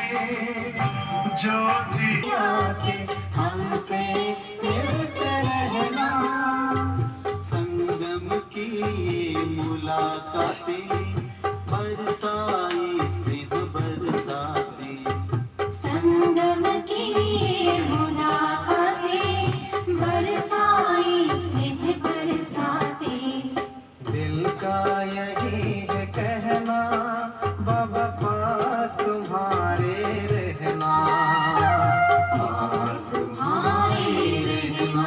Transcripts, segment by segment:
जो दिया के हमसे मिलते रहना, संगम की ये मुलाकातें बरसाई स्नेह बरसाते, संगम की ये मुलाकातें बरसाई स्नेह बरसाते। दिल का यही है कहना, बाबा पास तुम्हारे रहना, पास तुम्हारे रहना।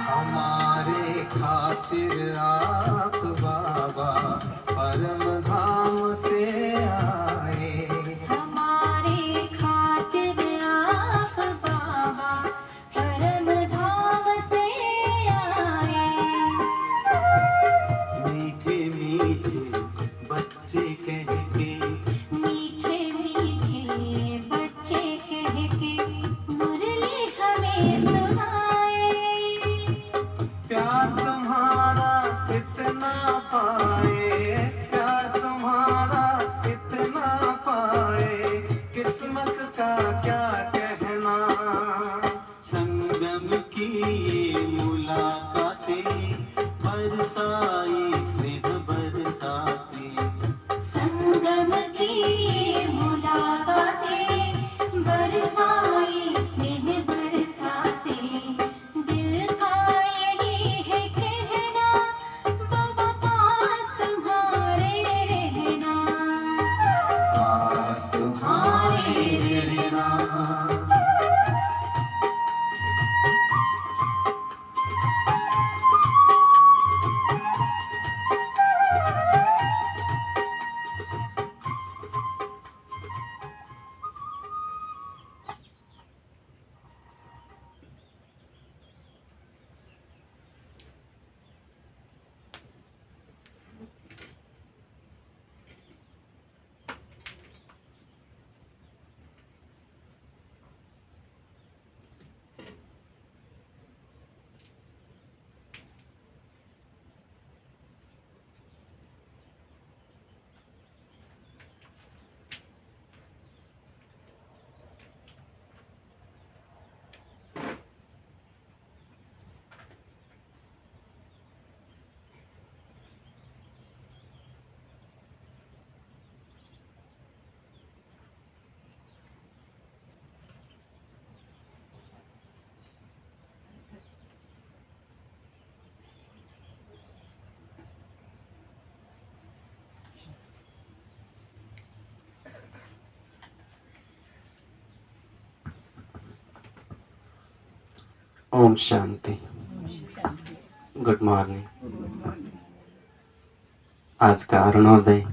हमारे खातिर आप बाबा परम धाम से आए, हमारे खातिर आप बाबा परम धाम से आए। मीठे मीठे बच्चे कह के, मीठे मीठे बच्चे कह के मुरली हमें सुनाए, प्यार तुम्हारा कितना पाए, प्यार तुम्हारा कितना पाए, किस्मत का क्या कहना। संगम की ये मुलाकातें बरसाई स्नेह बरसाते, संगम की ये मुलाकातें बरसाई स्नेह बरसाते। दिल का यही है कहना, बाबा पास तुम्हारे रहना, पास तुम्हारे रहना। ओम शांति। Good morning. आज का अरुणोदय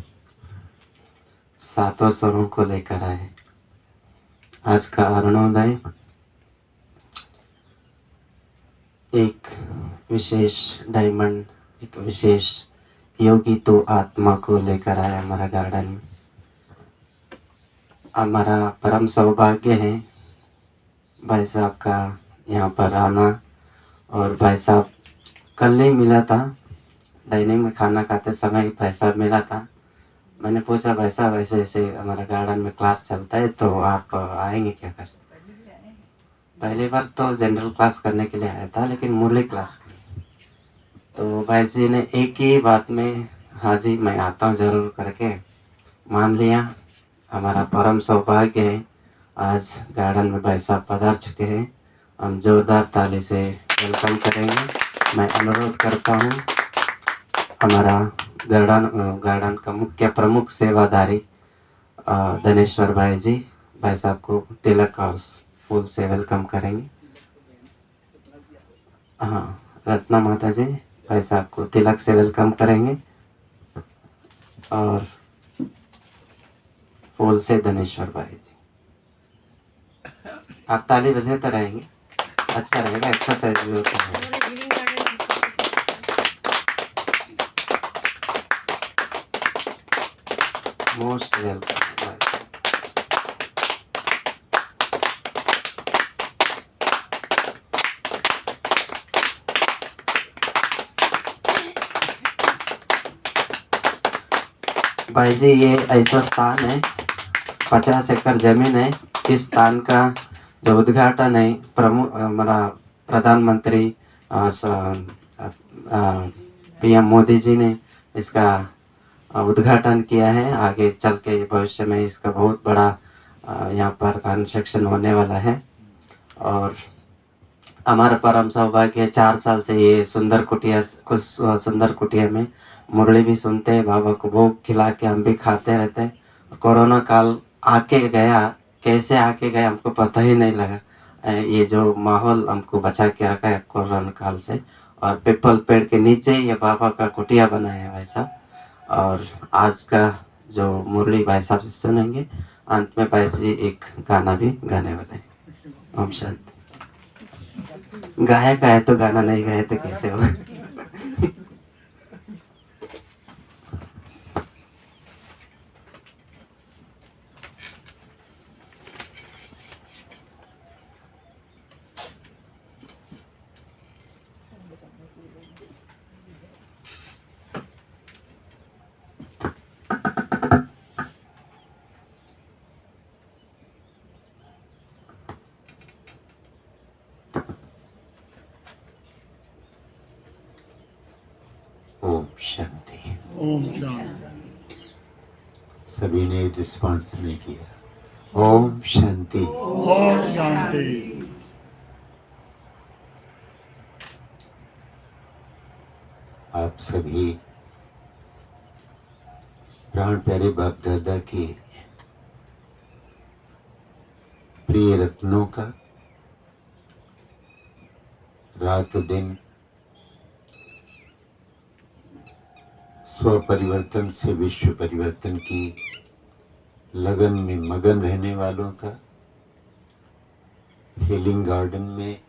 सातों स्वरों को लेकर आए। आज का अरुणोदय एक विशेष डायमंड, एक विशेष योगी तो आत्मा को लेकर आया हमारा गार्डन में। हमारा परम सौभाग्य है भाई साहब का यहाँ पर आना। और भाई साहब कल नहीं मिला था, डाइनिंग में खाना खाते समय भाई साहब मिला था। मैंने पूछा भाई साहब ऐसे ऐसे हमारे गार्डन में क्लास चलता है तो आप आएंगे क्या कर। पहली बार तो जनरल क्लास करने के लिए आया था, लेकिन मुरली क्लास की। तो भाई जी ने एक ही बात में हाँ जी मैं आता हूँ ज़रूर करके मान लिया। हमारा परम सौभाग्य है आज गार्डन में भाई साहब पधार चुके हैं। हम जोरदार ताली से वेलकम करेंगे। मैं अनुरोध करता हूँ हमारा गार्डन का मुख्य प्रमुख सेवादारी धनेश्वर भाई साहब को तिलक और फूल से वेलकम करेंगे। हाँ, रत्ना माता जी भाई साहब को तिलक से वेलकम करेंगे और फूल से धनेश्वर भाई जी। आप ताली बजाते रहेंगे, अच्छा रहेगा, एक्सरसाइज भी होता है। मोस्ट वेलकम भाई साहब। भाई जी ये ऐसा स्थान है, 50 एकड़ जमीन है। इस स्थान का जो उद्घाटन है प्रमुख हमारा प्रधानमंत्री पीएम मोदी जी ने इसका उद्घाटन किया है। आगे चल के भविष्य में इसका बहुत बड़ा यहाँ पर कंस्ट्रक्शन होने वाला है। और हमारा परम सौभाग्य है, 4 साल से ये सुंदर कुटिया में मुरली भी सुनते हैं, बाबा को भोग खिला के हम भी खाते रहते हैं। कोरोना काल आके गया, कैसे आके गया हमको पता ही नहीं लगा। ये जो माहौल हमको बचा के रखा है कोरोना काल से। और पीपल पेड़ के नीचे ही ये बाबा का कुटिया बना है भाई साहब। और आज का जो मुरली भाई साहब से सुनेंगे, अंत में भाई जी एक गाना भी गाने वाले हैं। ओम शांति। गायक है तो गाना नहीं गाए तो कैसे होगा। ओम शांति। ओम शांति। सभी ने रिस्पॉन्स नहीं किया। ओम शांति। ओम शांति। आप सभी प्राण प्यारे बाप दादा के प्रिय रत्नों का रात दिन स्व परिवर्तन से विश्व परिवर्तन की लगन में मगन रहने वालों का, हीलिंग गार्डन में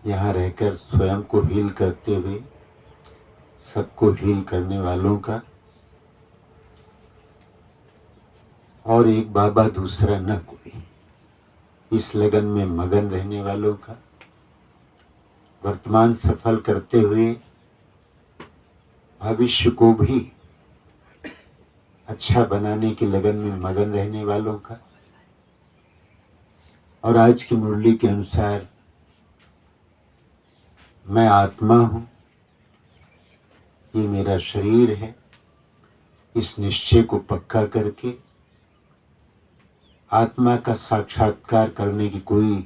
यहाँ रहकर स्वयं को हील करते हुए सबको हील करने वालों का, और एक बाबा दूसरा न कोई, इस लगन में मगन रहने वालों का, वर्तमान सफल करते हुए भविष्य को भी अच्छा बनाने की लगन में मगन रहने वालों का। और आज की मुरली के अनुसार मैं आत्मा हूँ, ये मेरा शरीर है, इस निश्चय को पक्का करके आत्मा का साक्षात्कार करने की कोई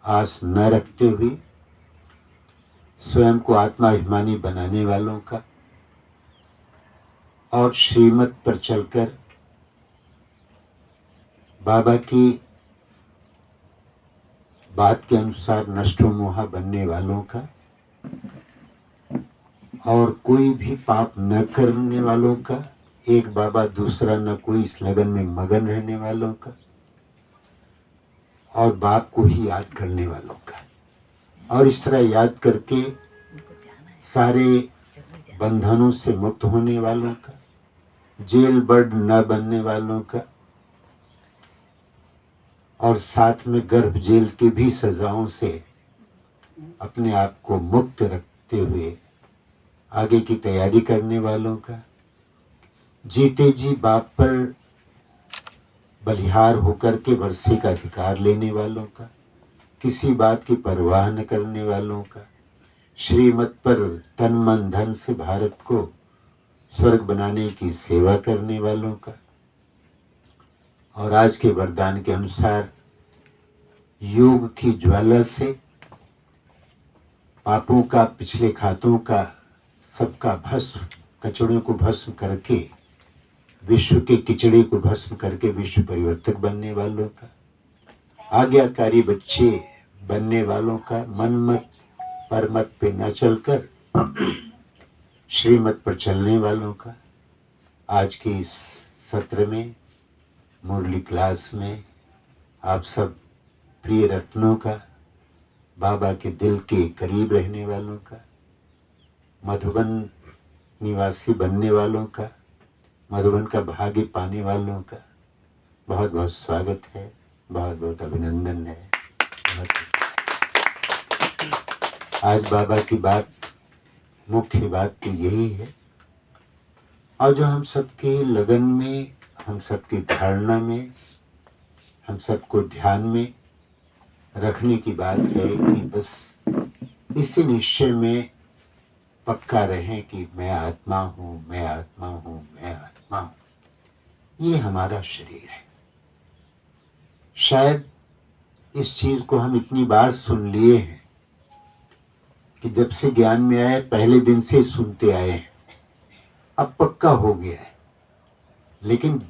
आस न रखते हुए स्वयं को आत्मा अभिमानी बनाने वालों का, और श्रीमत पर चलकर बाबा की बात के अनुसार नष्टो मोहा बनने वालों का, और कोई भी पाप न करने वालों का, एक बाबा दूसरा न कोई, इस लगन में मगन रहने वालों का, और बाप को ही याद करने वालों का। और इस तरह याद करके सारे बंधनों से मुक्त होने वालों का, जेल बर्ड न बनने वालों का, और साथ में गर्भ जेल की भी सजाओं से अपने आप को मुक्त रखते हुए आगे की तैयारी करने वालों का, जीते जी बाप पर बलिहार होकर के वर्षे का अधिकार लेने वालों का, किसी बात की परवाह न करने वालों का, श्रीमत पर तन मन धन से भारत को स्वर्ग बनाने की सेवा करने वालों का। और आज के वरदान के अनुसार योग की ज्वाला से पापों का, पिछले खातों का, सबका भस्म, कचड़ों को भस्म करके, विश्व के किचड़े को भस्म करके विश्व परिवर्तक बनने वालों का, आज्ञाकारी बच्चे बनने वालों का मनमत परमत पे न चलकर श्रीमत पर चलने वालों का आज के इस सत्र में, मुरली क्लास में आप सब प्रिय रत्नों का, बाबा के दिल के करीब रहने वालों का, मधुबन निवासी बनने वालों का, मधुबन का भाग्य पाने वालों का बहुत बहुत स्वागत है, बहुत बहुत अभिनंदन है। आज बाबा की बात, मुख्य बात तो यही है, और जो हम सबके लगन में, हम सबकी धारणा में, हम सबको ध्यान में रखने की बात है कि बस इसी निश्चय में पक्का रहें कि मैं आत्मा हूँ, मैं आत्मा हूँ, मैं आत्मा हूँ। ये हमारा शरीर है। शायद इस चीज को हम इतनी बार सुन लिए हैं कि जब से ज्ञान में आए पहले दिन से सुनते आए हैं, अब पक्का हो गया है। लेकिन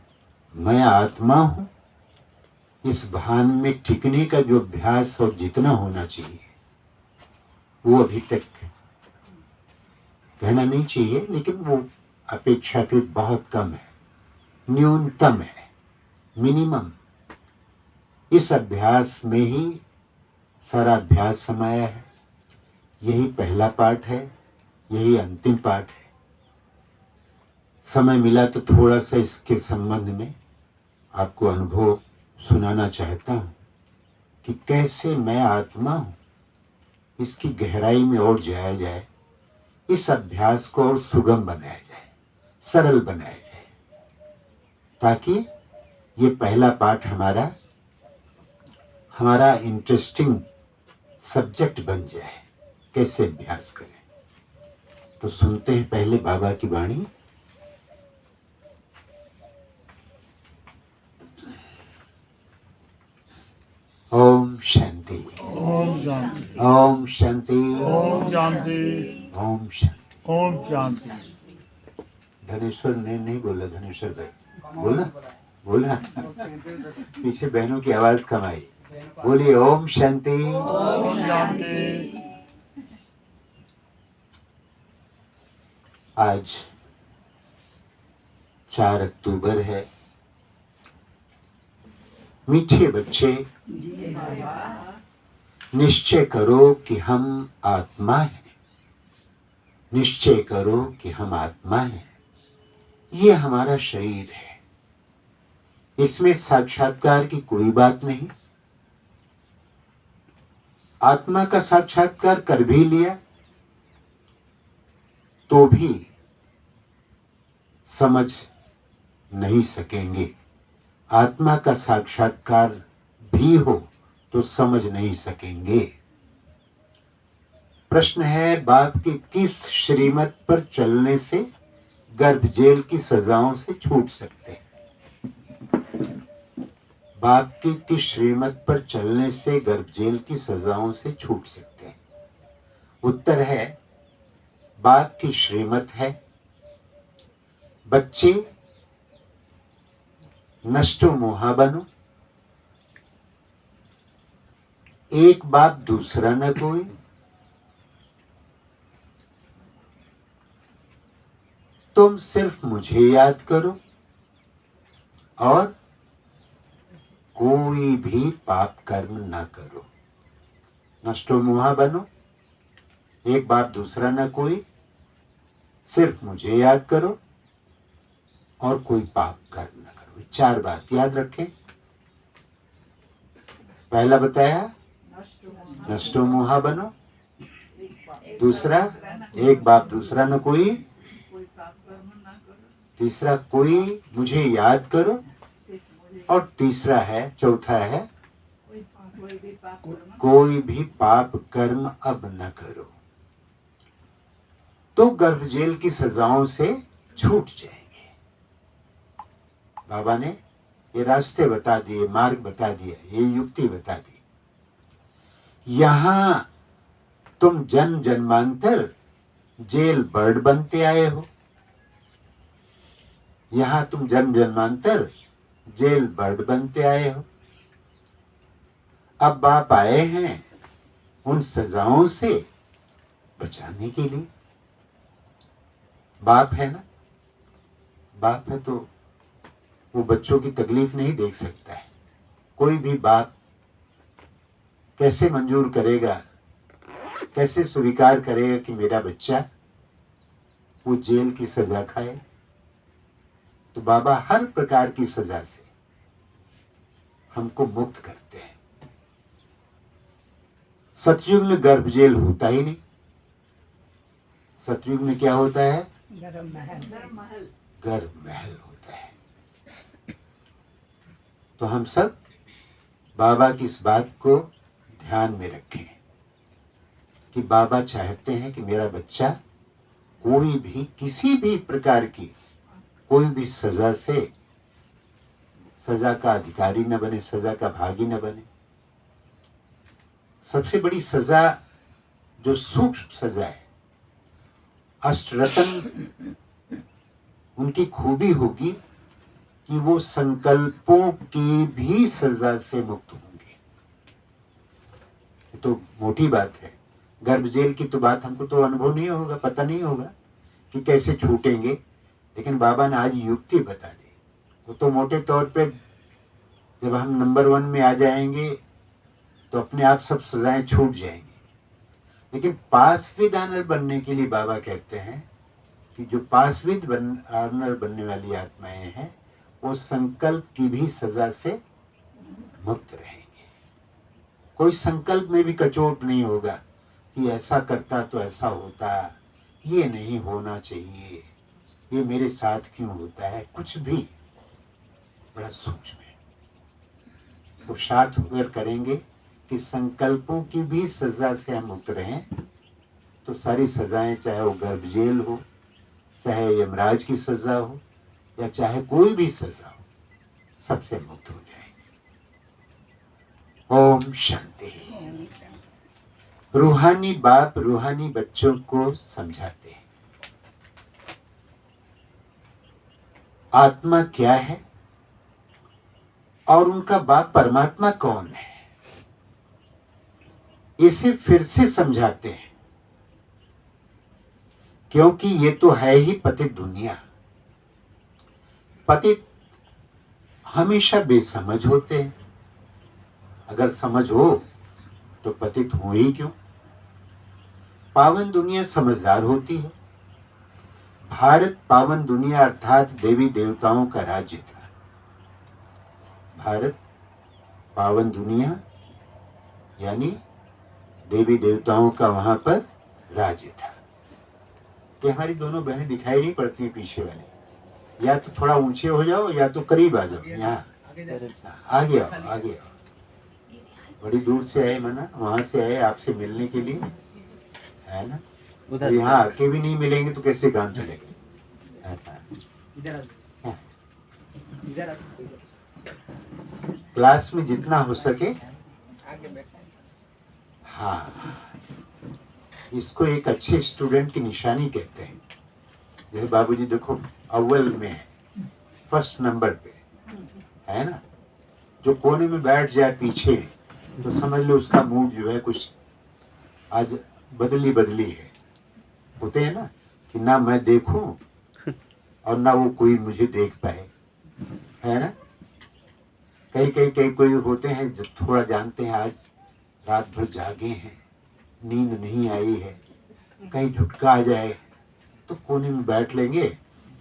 मैं आत्मा हूं, इस भान में टिकने का जो अभ्यास और जितना होना चाहिए वो अभी तक कहना नहीं चाहिए, लेकिन वो अपेक्षाकृत बहुत कम है, न्यूनतम है, मिनिमम। इस अभ्यास में ही सारा अभ्यास समाया है। यही पहला पाठ है, यही अंतिम पाठ है। समय मिला तो थोड़ा सा इसके संबंध में आपको अनुभव सुनाना चाहता हूं कि कैसे मैं आत्मा हूं, इसकी गहराई में और जाया जाए, इस अभ्यास को और सुगम बनाया जाए, सरल बनाया जाए, ताकि ये पहला पाठ हमारा इंटरेस्टिंग सब्जेक्ट बन जाए। कैसे अभ्यास करें, तो सुनते हैं पहले बाबा की वाणी। ओम शांति, ओम शांति, ओम शांति, ओम शांति, ओम शांति। ओम शांति। धनेश्वर ने नहीं बोला, धनेश्वर भाई बोला, बोला पीछे बहनों की आवाज कम आई। बोलिए ओम शांति, ओम शांति। आज 4 अक्टूबर है। मीठे बच्चे, निश्चय करो कि हम आत्मा हैं, निश्चय करो कि हम आत्मा हैं। ये हमारा शरीर है, इसमें साक्षात्कार की कोई बात नहीं। आत्मा का साक्षात्कार कर भी लिया तो भी समझ नहीं सकेंगे, आत्मा का साक्षात्कार भी हो तो समझ नहीं सकेंगे। प्रश्न है, बाप की किस श्रीमत पर चलने से गर्भ जेल की सजाओं से छूट सकते हैं? बाप की किस श्रीमत पर चलने से गर्भ जेल की सजाओं से छूट सकते हैं? उत्तर है, बाप की श्रीमत है, बच्चे नष्टो मोहा बनो, एक बाप दूसरा न कोई, तुम सिर्फ मुझे याद करो और कोई भी पाप कर्म न करो। नष्टो मोहा बनो, एक बाप दूसरा न कोई, सिर्फ मुझे याद करो और कोई पाप कर्म न करो। 4 बात याद रखें। पहला बताया नष्टो मोहा बनो, दूसरा एक बाप दूसरा न कोई, तीसरा कोई मुझे याद करो, और तीसरा है, चौथा है, कोई भी पाप कर्म अब न करो, तो गर्भ जेल की सजाओं से छूट जाएंगे। बाबा ने ये रास्ते बता दिए, मार्ग बता दिया, ये युक्ति बता दी। यहां तुम जन्म जन्मांतर जेल बर्ड बनते आए हो, यहां तुम जन्म जन्मांतर जेल बर्ड बनते आए हो। अब बाप आए हैं उन सजाओं से बचाने के लिए। बाप है ना, बाप है तो वो बच्चों की तकलीफ नहीं देख सकता है। कोई भी बाप कैसे मंजूर करेगा, कैसे स्वीकार करेगा कि मेरा बच्चा वो जेल की सजा खाए। तो बाबा हर प्रकार की सजा से हमको मुक्त करते हैं। सतयुग में गर्भ जेल होता ही नहीं। सतयुग में क्या होता है? गर्भ महल होता है। तो हम सब बाबा की इस बात को ध्यान में रखें कि बाबा चाहते हैं कि मेरा बच्चा कोई भी किसी भी प्रकार की कोई भी सजा से सजा का अधिकारी न बने, सजा का भागी न बने। सबसे बड़ी सजा जो सूक्ष्म सजा है, अष्टरत्न उनकी खूबी होगी कि वो संकल्पों की भी सजा से मुक्त होंगे। तो मोटी बात है। गर्भ जेल की तो बात हमको तो अनुभव नहीं होगा, पता नहीं होगा कि कैसे छूटेंगे, लेकिन बाबा ने आज युक्ति बता दी। वो तो मोटे तौर पे जब हम नंबर 1 में आ जाएंगे तो अपने आप सब सजाएं छूट जाएंगी। लेकिन पास विद ऑनर बनने के लिए बाबा कहते हैं कि जो पास विद ऑनर बनने वाली आत्माएं हैं वो संकल्प की भी सजा से मुक्त रहेंगे। कोई संकल्प में भी कचोट नहीं होगा कि ऐसा करता तो ऐसा होता, ये नहीं होना चाहिए, ये मेरे साथ क्यों होता है, कुछ भी। बड़ा सूक्ष्म है। पुरुषार्थ अगर करेंगे कि संकल्पों की भी सजा से हम मुक्त रहें तो सारी सजाएं, चाहे वो गर्भ जेल हो, चाहे यमराज की सजा हो, या चाहे कोई भी सजा हो, सबसे मुक्त हो जाएंगे। ओम शांति। रूहानी बाप रूहानी बच्चों को समझाते हैं आत्मा क्या है और उनका बाप परमात्मा कौन है। इसे फिर से समझाते हैं क्योंकि ये तो है ही पतित दुनिया। पतित हमेशा बेसमझ होते हैं। अगर समझ हो तो पतित हो ही क्यों। पावन दुनिया समझदार होती है। भारत पावन दुनिया अर्थात देवी देवताओं का राज्य था। भारत पावन दुनिया यानी देवी देवताओं का वहां पर राज्य था। ये हमारी दोनों बहनें दिखाई नहीं पड़ती पीछे वाली। या तो थोड़ा ऊंचे हो जाओ या तो करीब आ जाओ। यहाँ आगे आओ, आगे आओ। बड़ी दूर से आए मना, वहां से आए आपसे मिलने के लिए, है ना। उधर यहाँ आके भी नहीं मिलेंगे तो कैसे काम चलेगा। क्लास में जितना हो सके। हाँ, इसको एक अच्छे स्टूडेंट की निशानी कहते हैं। जैसे बाबूजी देखो अव्वल में है, फर्स्ट नंबर पे है ना। जो कोने में बैठ जाए पीछे तो समझ लो उसका मूड जो है कुछ आज बदली है। होते हैं ना कि ना मैं देखूं और ना वो कोई मुझे देख पाए, है ना। कई कोई होते हैं जब थोड़ा जानते हैं आज रात भर जागे हैं, नींद नहीं आई है, कहीं झुटका आ जाए तो कोने में बैठ लेंगे,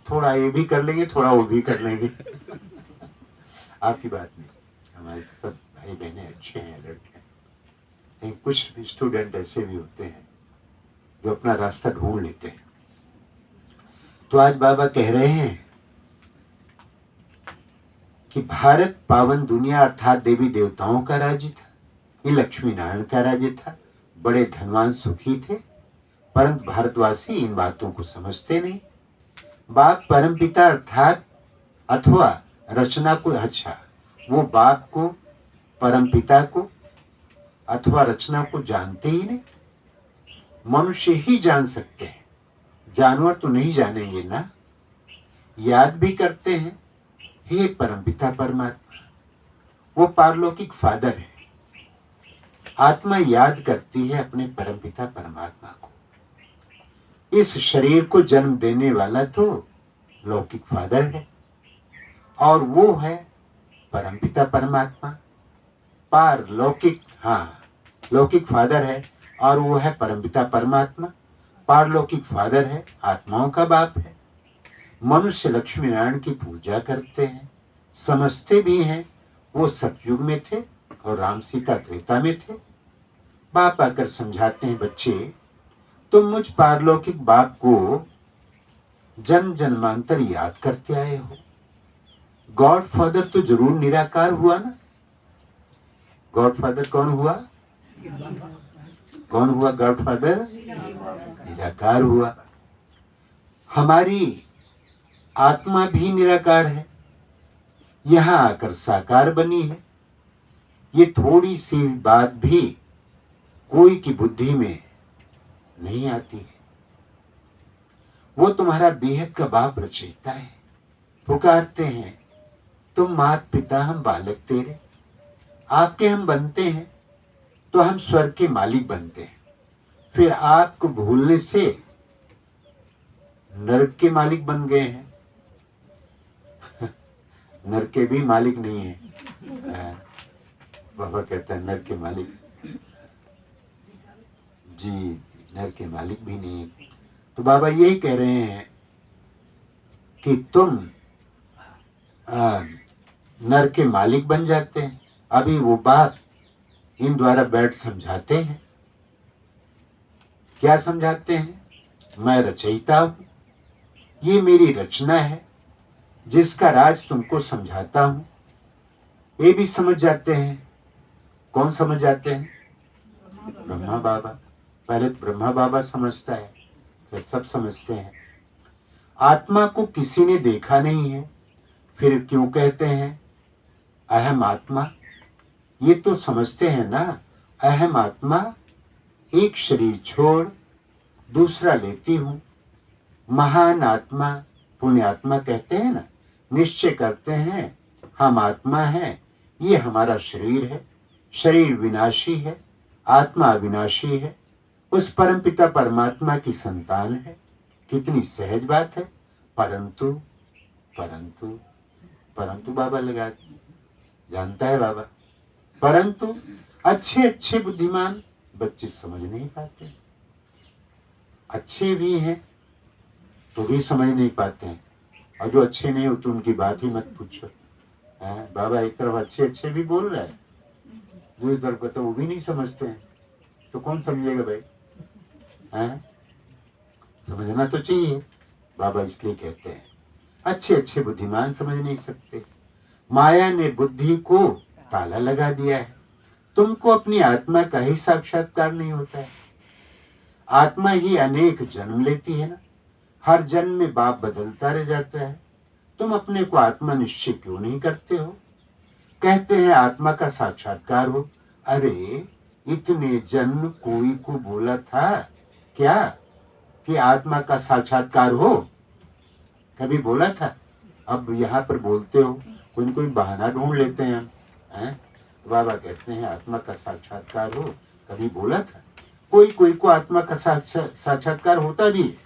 थोड़ा ये भी कर लेंगे, थोड़ा वो भी कर लेंगे। आपकी बात नहीं, हमारे सब भाई बहनें अच्छे हैं, अलर्ट हैं। लेकिन कुछ स्टूडेंट ऐसे भी होते हैं जो अपना रास्ता ढूंढ लेते हैं। तो आज बाबा कह रहे हैं कि भारत पावन दुनिया अर्थात देवी देवताओं का राज्य था। ये लक्ष्मी नारायण का राज्य था। बड़े धनवान सुखी थे, परंतु भारतवासी इन बातों को समझते नहीं। बाप परमपिता अर्थात अथवा रचना को, अच्छा वो बाप को, परमपिता को अथवा रचना को जानते ही नहीं। मनुष्य ही जान सकते हैं, जानवर तो नहीं जानेंगे ना। याद भी करते हैं, हे परमपिता परमात्मा, वो पारलौकिक फादर है। आत्मा याद करती है अपने परमपिता परमात्मा को। इस शरीर को जन्म देने वाला तो लौकिक फादर है और वो है परमपिता परमात्मा। पारलौकिक, हाँ, लौकिक फादर है और वो है परमपिता परमात्मा। पारलौकिक फादर है, आत्माओं का बाप है। मनुष्य लक्ष्मी नारायण की पूजा करते हैं, समझते भी हैं। वो सतयुग में थे और राम सीता त्रेता में थे। बाप आकर समझाते हैं, बच्चे तुम मुझ पारलौकिक बाप को जन्म जन्मांतर याद करते आए हो। गॉड फादर तो जरूर निराकार हुआ ना। गॉड फादर कौन हुआ? कौन हुआ गॉड फादर? निराकार हुआ। हमारी आत्मा भी निराकार है, यहां आकर साकार बनी है। ये थोड़ी सी बात भी कोई की बुद्धि में नहीं आती है। वो तुम्हारा बेहद का बाप रचयिता है। पुकारते हैं, तुम मात पिता हम बालक तेरे, आपके हम बनते हैं तो हम स्वर्ग के मालिक बनते हैं। फिर आपको भूलने से नरक के मालिक बन गए हैं। नरक के भी मालिक नहीं है। बाबा कहता है नरक के मालिक, जी नरक के मालिक भी नहीं है। तो बाबा यही कह रहे हैं कि तुम नर के मालिक बन जाते हैं। अभी वो बात इन द्वारा बैठ समझाते हैं। क्या समझाते हैं? मैं रचयिता हूं, ये मेरी रचना है जिसका राज तुमको समझाता हूं। ये भी समझ जाते हैं। कौन समझ जाते हैं? ब्रह्मा बाबा। पहले तो ब्रह्मा बाबा समझता है, फिर सब समझते हैं। आत्मा को किसी ने देखा नहीं है, फिर क्यों कहते हैं अहम आत्मा? ये तो समझते हैं ना, अहम आत्मा एक शरीर छोड़ दूसरा लेती हूं। महान आत्मा, पुण्यात्मा कहते हैं ना, निश्चय करते हैं हम आत्मा हैं, ये हमारा शरीर है, शरीर विनाशी है, आत्मा अविनाशी है, उस परमपिता परमात्मा की संतान है। कितनी सहज बात है। परंतु परंतु परंतु बाबा लगा जानता है बाबा, परंतु अच्छे अच्छे बुद्धिमान बच्चे समझ नहीं पाते। अच्छे भी हैं तो भी समझ नहीं पाते हैं, और जो अच्छे नहीं हो तो उनकी बात ही मत पूछो। बाबा एक तरफ अच्छे अच्छे भी बोल रहा है, दूसरी तरफ तो वो भी नहीं समझते हैं, तो कौन समझेगा भाई? समझना तो चाहिए। बाबा इसलिए कहते हैं अच्छे अच्छे बुद्धिमान समझ नहीं सकते। माया ने बुद्धि को ताला लगा दिया है। तुमको अपनी आत्मा का ही साक्षात्कार नहीं होता है। आत्मा ही अनेक जन्म लेती है ना, हर जन्म में बाप बदलता रह जाता है। तुम अपने को आत्मा निश्चय क्यों नहीं करते हो? कहते हैं आत्मा का साक्षात्कार हो। अरे इतने जन्म कोई को बोला था क्या कि आत्मा का साक्षात्कार हो? कभी बोला था? अब यहाँ पर बोलते हो, कोई न कोई बहाना ढूंढ लेते हैं हम, हैं? तो बाबा कहते हैं आत्मा का साक्षात्कार हो, कभी बोला था? कोई कोई को आत्मा का साक्षात्कार होता भी है,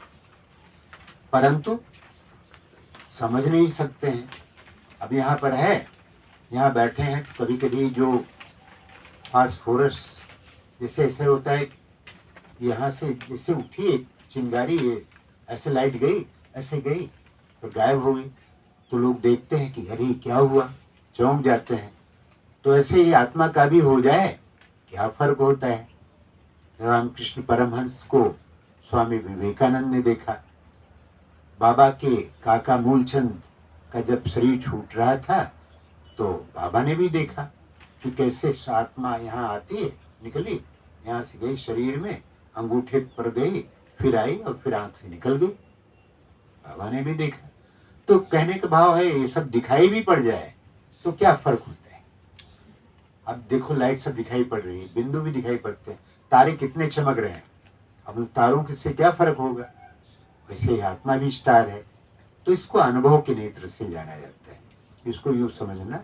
परंतु समझ नहीं सकते हैं। अब यहाँ पर है, यहाँ बैठे हैं, तो कभी कभी जो फास्फोरस जैसे ऐसे होता है, यहाँ से जैसे उठी एक चिंगारी, ये ऐसे लाइट गई, ऐसे गई तो गायब हो गई, तो लोग देखते हैं कि अरे क्या हुआ, चौंक जाते हैं। तो ऐसे ही आत्मा का भी हो जाए, क्या फर्क होता है? रामकृष्ण परमहंस को स्वामी विवेकानंद ने देखा। बाबा के काका मूलचंद का जब शरीर छूट रहा था तो बाबा ने भी देखा कि कैसे आत्मा यहाँ आती है, निकली, यहाँ से गई शरीर में, अंगूठे पर गई, फिर आई और फिर आंख से निकल गई। बाबा ने भी देखा। तो कहने का भाव है ये सब दिखाई भी पड़ जाए तो क्या फर्क होता है? अब देखो लाइट सब दिखाई पड़ रही है, बिंदु भी दिखाई पड़ते हैं, तारे कितने चमक रहे हैं, अब उन तारों से क्या फर्क होगा? वैसे ही आत्मा भी स्टार है। तो इसको अनुभव के नेत्र से जाना जाता है। इसको यूं समझना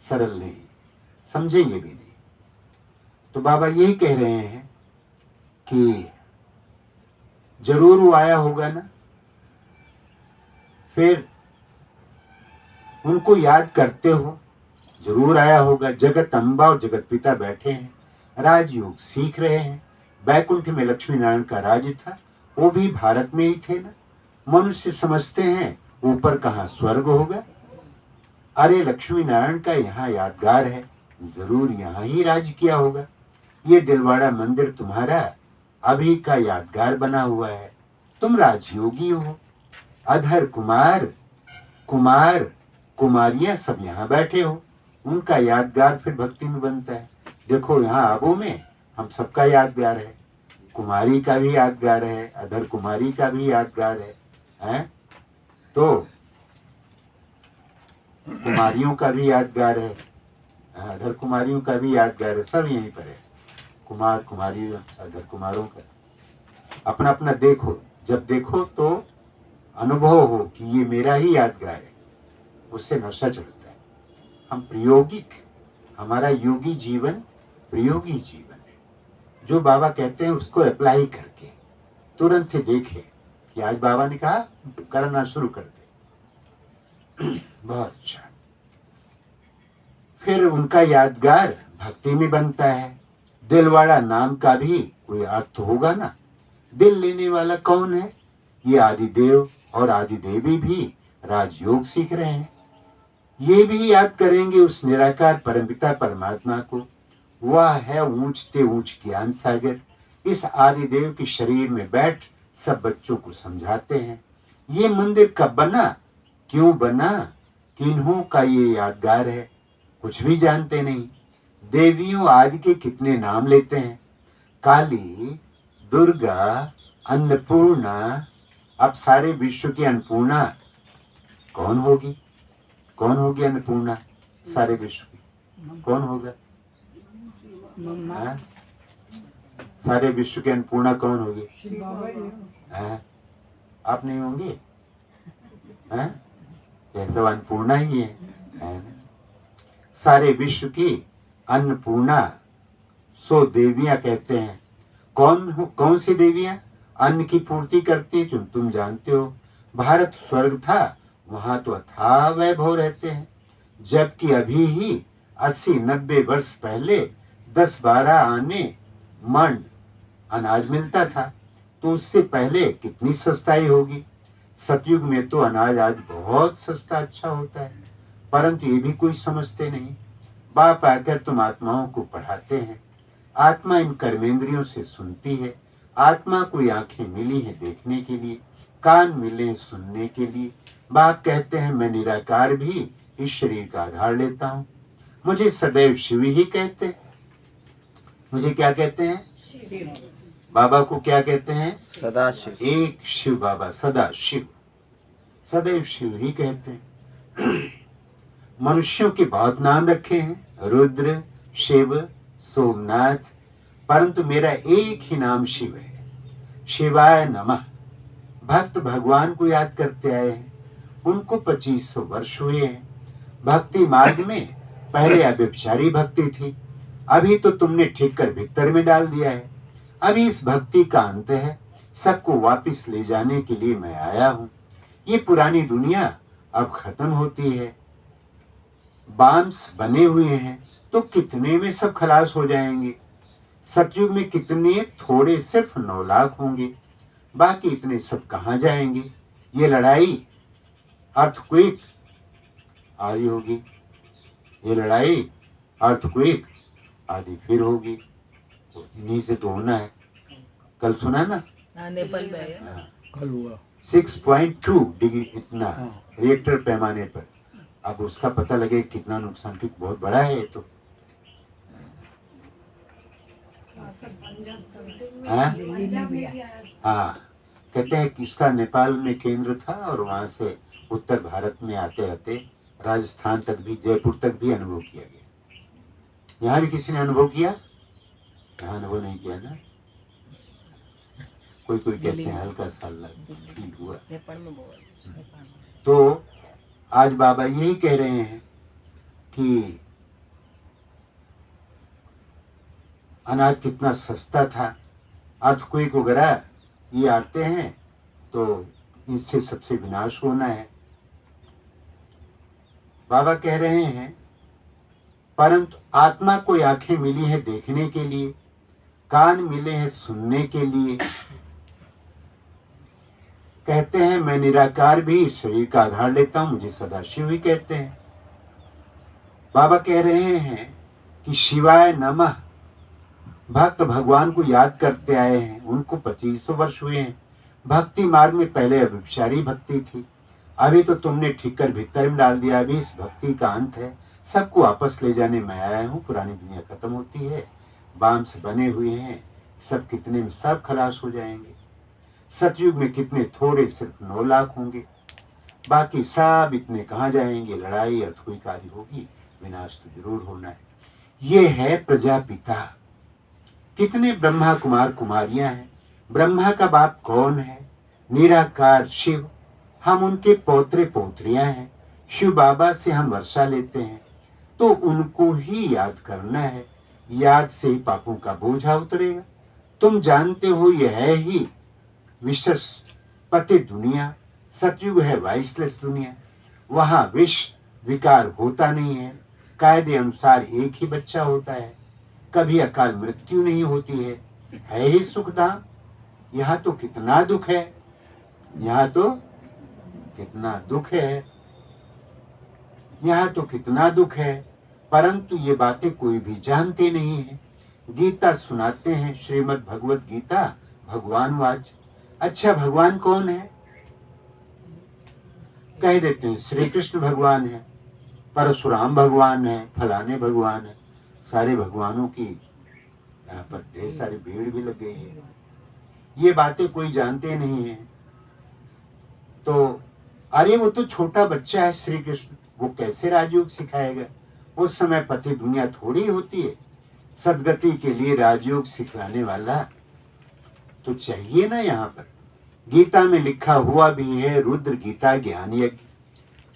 सरल नहीं, समझेंगे भी नहीं। तो बाबा यही कह रहे हैं कि जरूर वो आया होगा ना, फिर उनको याद करते हो, जरूर आया होगा। जगत अम्बा और जगत पिता बैठे हैं, राजयोग सीख रहे हैं। बैकुंठ में लक्ष्मी नारायण का राज था, वो भी भारत में ही थे ना। मनुष्य समझते हैं ऊपर कहाँ स्वर्ग होगा। अरे लक्ष्मी नारायण का यहाँ यादगार है, जरूर यहाँ ही राज किया होगा। ये दिलवाड़ा मंदिर तुम्हारा अभी का यादगार बना हुआ है। तुम राजयोगी हो। अधर कुमार, कुमार, कुमारियां सब यहाँ बैठे हो, उनका यादगार फिर भक्ति में बनता है। देखो यहाँ आबू में हम सबका यादगार है, कुमारी का भी यादगार है, अधर कुमारी का भी यादगार है? तो कुमारियों का भी यादगार है, अधर कुमारियों का भी यादगार है, सब यहीं पर है। कुमार कुमारी अधर कुमारों का अपना अपना देखो। जब देखो तो अनुभव हो कि ये मेरा ही यादगार है, उससे नशा चढ़ता है। हम प्रयोगिक, हमारा योगी जीवन प्रयोगी जीवन है। जो बाबा कहते हैं उसको अप्लाई करके तुरंत से देखे कि आज बाबा ने कहा करना शुरू कर दे। बहुत अच्छा। फिर उनका यादगार भक्ति में बनता है। दिलवाड़ा नाम का भी कोई अर्थ होगा ना। दिल लेने वाला कौन है? ये आदिदेव और आदिदेवी भी राजयोग सीख रहे हैं। ये भी याद करेंगे उस निराकार परमपिता परमात्मा को। वह है ऊंचते ऊंच ज्ञान सागर। इस आदिदेव के शरीर में बैठ सब बच्चों को समझाते हैं ये मंदिर कब बना, क्यों बना, किन्हों का ये यादगार है। कुछ भी जानते नहीं। देवियों आदि के कितने नाम लेते हैं, काली, दुर्गा, अन्नपूर्णा। अब सारे विश्व की अन्नपूर्णा कौन होगी? कौन होगी अन्नपूर्णा सारे विश्व की? कौन होगा? सारे विश्व की अन्नपूर्णा कौन होगी? आप नहीं होंगे? ये सब अन्नपूर्णा ही है ना? सारे विश्व की अन्नपूर्णा 100 देवियां कहते हैं। कौन सी देवियां अन्न की पूर्ति करती है? जो तुम जानते हो, भारत स्वर्ग था, वहां तो अथाह वैभव रहते हैं। जबकि अभी ही 80-90 वर्ष पहले 10-12 आने मन अनाज मिलता था, तो उससे पहले कितनी सस्ताई होगी। सतयुग में तो अनाज आज बहुत सस्ता अच्छा होता है, परंतु ये भी कोई समझते नहीं। बाप आकर तुम आत्माओं को पढ़ाते हैं। आत्मा इन कर्मेंद्रियों से सुनती है। आत्मा को आंखें मिली हैं देखने के लिए, कान मिले सुनने के लिए। बाप कहते हैं मैं निराकार भी इस शरीर का आधार लेता हूँ। मुझे सदैव शिव ही कहते हैं। मुझे क्या कहते हैं? बाबा को क्या कहते हैं? सदा शिव। एक शिव बाबा, सदा शिव, सदैव शिव ही कहते हैं। मनुष्यों के बहुत नाम रखे हैं, रुद्र, शिव, सोमनाथ, परंतु मेरा एक ही नाम शिव है। शिवाय नमः। भक्त भगवान को याद करते आए हैं। उनको 2500 वर्ष हुए हैं। भक्ति मार्ग में पहले अव्यभिचारी भक्ति थी, अभी तो तुमने ठीक कर भीतर में डाल दिया है। अभी इस भक्ति का अंत है। सबको वापस ले जाने के लिए मैं आया हूँ। ये पुरानी दुनिया अब खत्म होती है। बाम्स बने हुए हैं तो कितने में सब खलास हो जाएंगे। सतयुग में कितने, थोड़े सिर्फ 9 लाख होंगे, बाकी इतने सब कहाँ जाएंगे। ये लड़ाई अर्थक्वेक आदि होगी। ये लड़ाई अर्थक्वेक आदि फिर होगी। तो इन्हीं से तो होना है। कल सुना ना? नेपाल में आया। कल हुआ 6.2 डिग्री इतना हाँ। रिएक्टर पैमाने पर। अब उसका पता लगे कितना नुकसान, क्योंकि बहुत बड़ा है ये तो। हाँ, कहते हैं कि इसका नेपाल में केंद्र था और वहां से उत्तर भारत में आते आते राजस्थान तक भी, जयपुर तक भी अनुभव किया गया। यहाँ भी किसी ने अनुभव किया? यहाँ अनुभव नहीं किया ना। कोई कोई कहते हैं हल्का सा फील हुआ। नेपाल में बहुत। तो आज बाबा यही कह रहे हैं कि अनाज कितना सस्ता था। अर्थक्वेक वगैरह ये आते हैं तो इससे सबसे विनाश होना है। बाबा कह रहे हैं परंतु आत्मा को आंखें मिली है देखने के लिए, कान मिले हैं सुनने के लिए। कहते हैं मैं निराकार भी इस शरीर का आधार लेता हूं, मुझे सदाशिव ही कहते हैं। बाबा कह रहे हैं कि शिवाय नमः। भक्त भगवान को याद करते आए हैं, उनको 2500 वर्ष हुए हैं। भक्ति मार्ग में पहले अभिचारी भक्ति थी, अभी तो तुमने ठीक कर भीतर में डाल दिया। अभी इस भक्ति का अंत है, सबको वापस ले जाने में आया हूँ। पुरानी दुनिया खत्म होती है, बाम से बने हुए हैं, सब कितने में सब खलास हो जाएंगे। सतयुग में कितने थोड़े, सिर्फ 9 लाख होंगे, बाकी सब इतने कहाँ जाएंगे। लड़ाई अर्थक्वेक आदि होगी, विनाश तो जरूर होना है। ये है प्रजापिता। कितने ब्रह्मा कुमार कुमारियां हैं। ब्रह्मा का बाप कौन है? निराकार शिव। हम उनके पौत्रे पौत्रियां हैं। शिव बाबा से हम वर्षा लेते हैं, तो उनको ही याद करना है। याद से ही पापों का बोझा उतरेगा। तुम जानते हो यह है ही विशेष पति दुनिया। सतयुग है वाइसलेस दुनिया, वहां विष विकार होता नहीं है। कायदे अनुसार एक ही बच्चा होता है, कभी अकाल मृत्यु नहीं होती है ही सुखधाम। यहाँ तो कितना दुख है, यहाँ तो कितना दुख है, यहाँ तो कितना दुख है। परंतु ये बातें कोई भी जानते नहीं है। गीता सुनाते हैं, श्रीमद् भगवत गीता भगवान वाच। अच्छा भगवान कौन है? कह देते हैं श्री कृष्ण भगवान है, परशुराम भगवान है, फलाने भगवान है। सारे भगवानों की यहाँ पर ढेर सारी भीड़ भी लग गई है। ये बातें कोई जानते नहीं है। तो अरे वो तो छोटा बच्चा है श्री कृष्ण, वो कैसे राजयोग सिखाएगा? उस समय पति दुनिया थोड़ी होती है। सदगति के लिए राजयोग सिखलाने वाला तो चाहिए ना। यहाँ पर गीता में लिखा हुआ भी है, रुद्र गीता ज्ञान यज्ञ,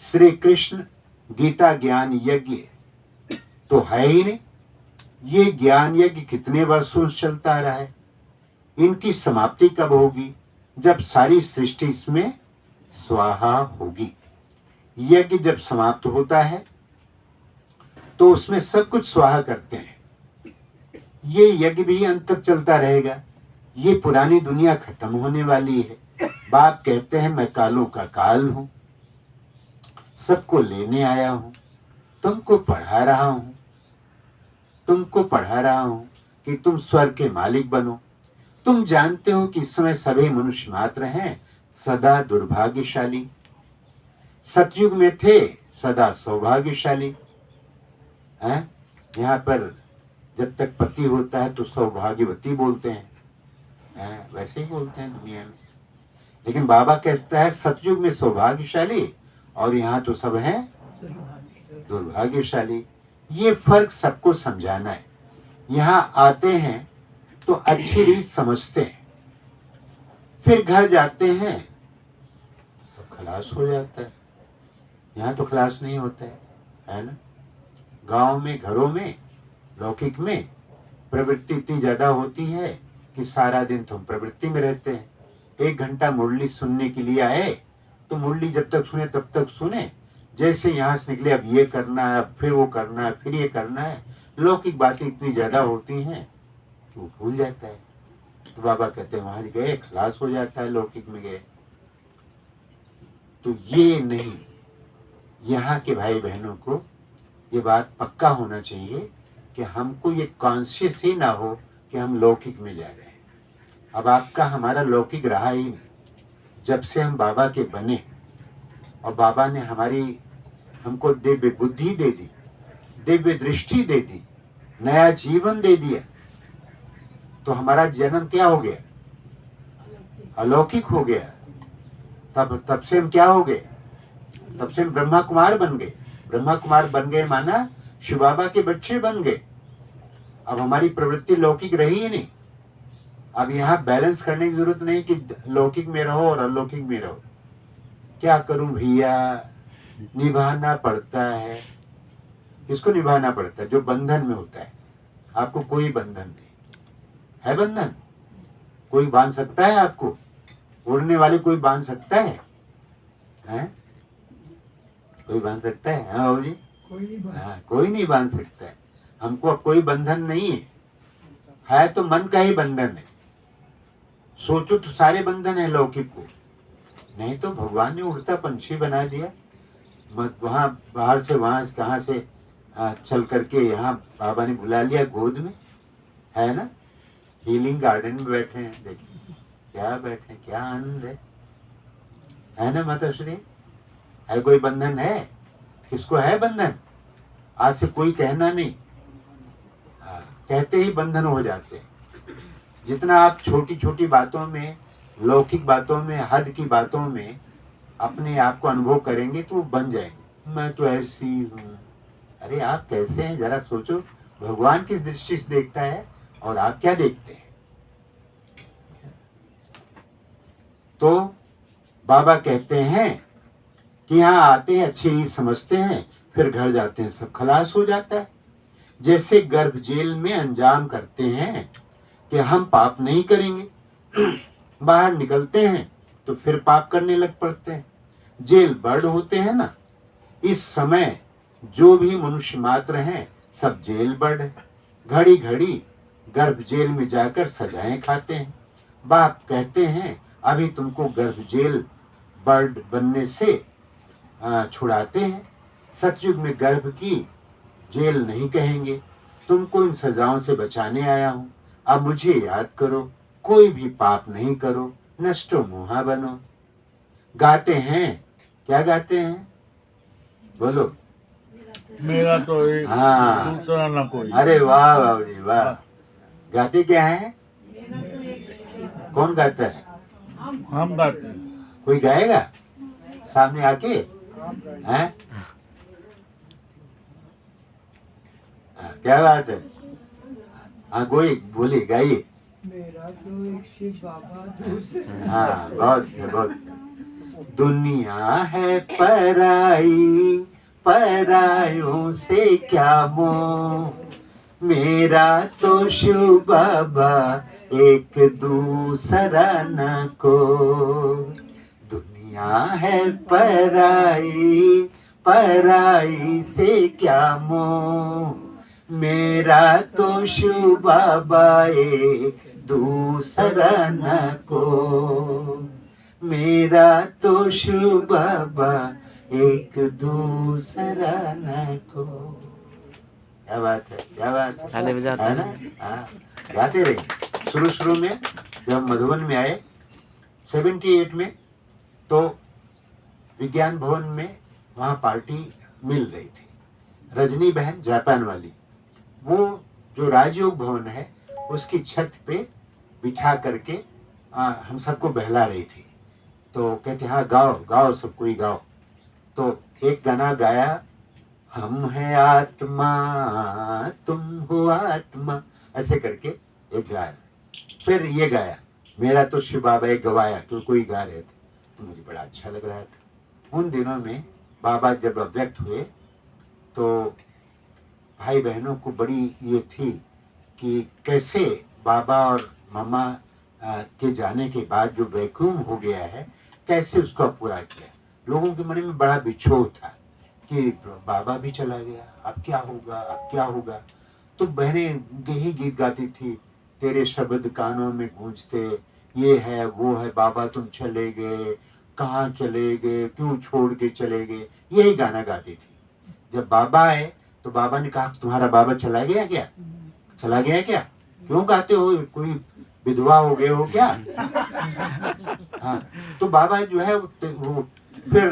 श्री कृष्ण गीता ज्ञान यज्ञ तो है ही नहीं। ये ज्ञान यज्ञ कितने वर्षों से चलता रहा है? इनकी समाप्ति कब होगी? जब सारी सृष्टि इसमें स्वाहा होगी। यज्ञ जब समाप्त होता है तो उसमें सब कुछ स्वाहा करते हैं। ये यज्ञ भी अंत तक चलता रहेगा। ये पुरानी दुनिया खत्म होने वाली है। बाप कहते हैं मैं कालों का काल हूं, सबको लेने आया हूं, तुमको पढ़ा रहा हूं, तुमको पढ़ा रहा हूं कि तुम स्वर्ग के मालिक बनो। तुम जानते हो कि इस समय सभी मनुष्य मात्र हैं सदा दुर्भाग्यशाली। सतयुग में थे सदा सौभाग्यशाली हैं। यहाँ पर जब तक पति होता है तो सौभाग्यवती बोलते हैं, वैसे ही बोलते हैं दुनिया में। लेकिन बाबा कहता है सतयुग में सौभाग्यशाली और यहाँ तो सब है दुर्भाग्यशाली। ये फर्क सबको समझाना है। यहाँ आते हैं तो अच्छी रीत समझते हैं, फिर घर जाते हैं सब खलास हो जाता है। यहाँ तो खलास नहीं होता है ना। गांव में, घरों में, लौकिक में प्रवृत्ति इतनी ज्यादा होती है कि सारा दिन तो हम प्रवृत्ति में रहते हैं। 1 घंटा मुरली सुनने के लिए आए तो मुरली जब तक सुने तब तक सुने, जैसे यहाँ से निकले अब ये करना है, अब फिर वो करना है, फिर ये करना है। लौकिक बातें इतनी ज्यादा होती हैं कि वो भूल जाता है। तो बाबा कहते हैं वहां गए खलास हो जाता है, लौकिक में गए तो ये नहीं। यहाँ के भाई बहनों को ये बात पक्का होना चाहिए कि हमको ये कॉन्शियस ही ना हो कि हम लौकिक में जा रहे हैं। अब आपका हमारा लौकिक रहा ही नहीं। जब से हम बाबा के बने और बाबा ने हमको दिव्य बुद्धि दे दी, दिव्य दृष्टि दे दी, नया जीवन दे दिया, तो हमारा जन्म क्या हो गया? अलौकिक हो गया। तब से हम क्या हो गए? तब से हम ब्रह्मा कुमार बन गए। ब्रह्मा कुमार बन गए माना शिव बाबा के बच्चे बन गए। अब हमारी प्रवृत्ति लौकिक रही ही नहीं। अब यहाँ बैलेंस करने की जरूरत नहीं कि लौकिक में रहो और अलौकिक में रहो। क्या करूं भैया, निभाना पड़ता है। किसको निभाना पड़ता है? जो बंधन में होता है। आपको कोई बंधन नहीं, है बंधन? कोई बांध सकता है आपको? उड़ने वाले कोई बांध सकता है? हैं? कोई बांध सकता है? हाँ बाबू जी, हाँ, कोई नहीं बांध सकता है। हमको अब कोई बंधन नहीं है तो मन का ही बंधन है। सोचो तो सारे बंधन है लौकिक को, नहीं तो भगवान ने उड़ता पंछी बना दिया। वहां बाहर से वहां कहाँ से चल करके यहाँ बाबा ने बुला लिया गोद में, है ना। हीलिंग गार्डन में बैठे हैं, देखिए क्या बैठे, क्या आनंद है ना माता श्री। है कोई बंधन है? किसको है बंधन? आज से कोई कहना नहीं, कहते ही बंधन हो जाते हैं। जितना आप छोटी छोटी बातों में, लौकिक बातों में, हद की बातों में अपने आप को अनुभव करेंगे तो वो बन जाएंगे। मैं तो ऐसी हूँ। अरे आप कैसे हैं जरा सोचो। भगवान किस दृष्टि से देखता है और आप क्या देखते हैं? तो बाबा कहते हैं कि यहाँ आते हैं, अच्छी रीत समझते हैं, फिर घर जाते हैं, सब खलास हो जाता है। जैसे गर्भ जेल में अंजाम करते हैं कि हम पाप नहीं करेंगे, बाहर निकलते हैं तो फिर पाप करने लग पड़ते हैं। जेल बर्ड होते हैं ना, इस समय जो भी मनुष्य मात्र हैं सब जेल बर्ड है। घड़ी घड़ी गर्भ जेल में जाकर सजाएं खाते हैं। बाप कहते हैं अभी तुमको गर्भ जेल बर्ड बनने से छुड़ाते हैं। सतयुग में गर्भ की जेल नहीं कहेंगे, तुमको इन सजाओं से बचाने आया हूँ। अब मुझे याद करो, कोई भी पाप नहीं करो, नष्टो मोहा बनो। गाते हैं, क्या गाते हैं बोलो? मेरा तो एक हाँ। दूसरा ना कोई। अरे वाह बाबू जी वाह। गाते क्या है? कौन गाता है? हम गाते हैं। कोई गाएगा सामने आके? हैं? क्या बात है? हाँ कोई बोलिए, गाइए। मेरा तो एक शिव बाबा दूसरा। हाँ बहुत है, बहुत है। दुनिया है पराई, परायों से क्या मोह, मेरा तो शिव बाबा एक दूसरा न को। दुनिया है पराई, पराई से क्या मोह, मेरा तो शिव बाबा एक दूसरा न को। मेरा तो शिव बाबा एक दूसरा न को। क्या बात है, क्या बात है, ताली बजाते है ना? हाँ, गाते रहे। शुरू शुरू में जब मधुबन में आए 78 में, तो विज्ञान भवन में वहाँ पार्टी मिल रही थी। रजनी बहन जापान वाली, वो जो राजयोग भवन है उसकी छत पे बिठा करके हम सबको बहला रही थी। तो कहते हाँ गाओ गाओ, सब कोई गाओ। तो एक गाना गाया, हम हैं आत्मा तुम हो आत्मा, ऐसे करके एक गाया। फिर ये गाया, मेरा तो शिव बाबा एक गवाया, तो कोई गा रहे थे, तो मुझे बड़ा अच्छा लग रहा था। उन दिनों में बाबा जब अव्यक्त हुए तो भाई बहनों को बड़ी ये थी कि कैसे बाबा और मामा के जाने के बाद जो वैक्यूम हो गया है कैसे उसका पूरा किया। लोगों के मन में बड़ा विक्षोभ था कि बाबा भी चला गया, अब क्या होगा, अब क्या होगा। तो बहनें यही गीत गाती थी, तेरे शब्द कानों में गूंजते, ये है वो है, बाबा तुम चले गए, कहाँ चले गए, क्यों छोड़ के चले गए, यही गाना गाती थी। जब बाबा आए तो बाबा ने कहा तुम्हारा बाबा चला गया क्या? चला गया क्या? क्यों गाते हो, कोई विधवा हो गए हो क्या? हाँ, तो बाबा जो है वो फिर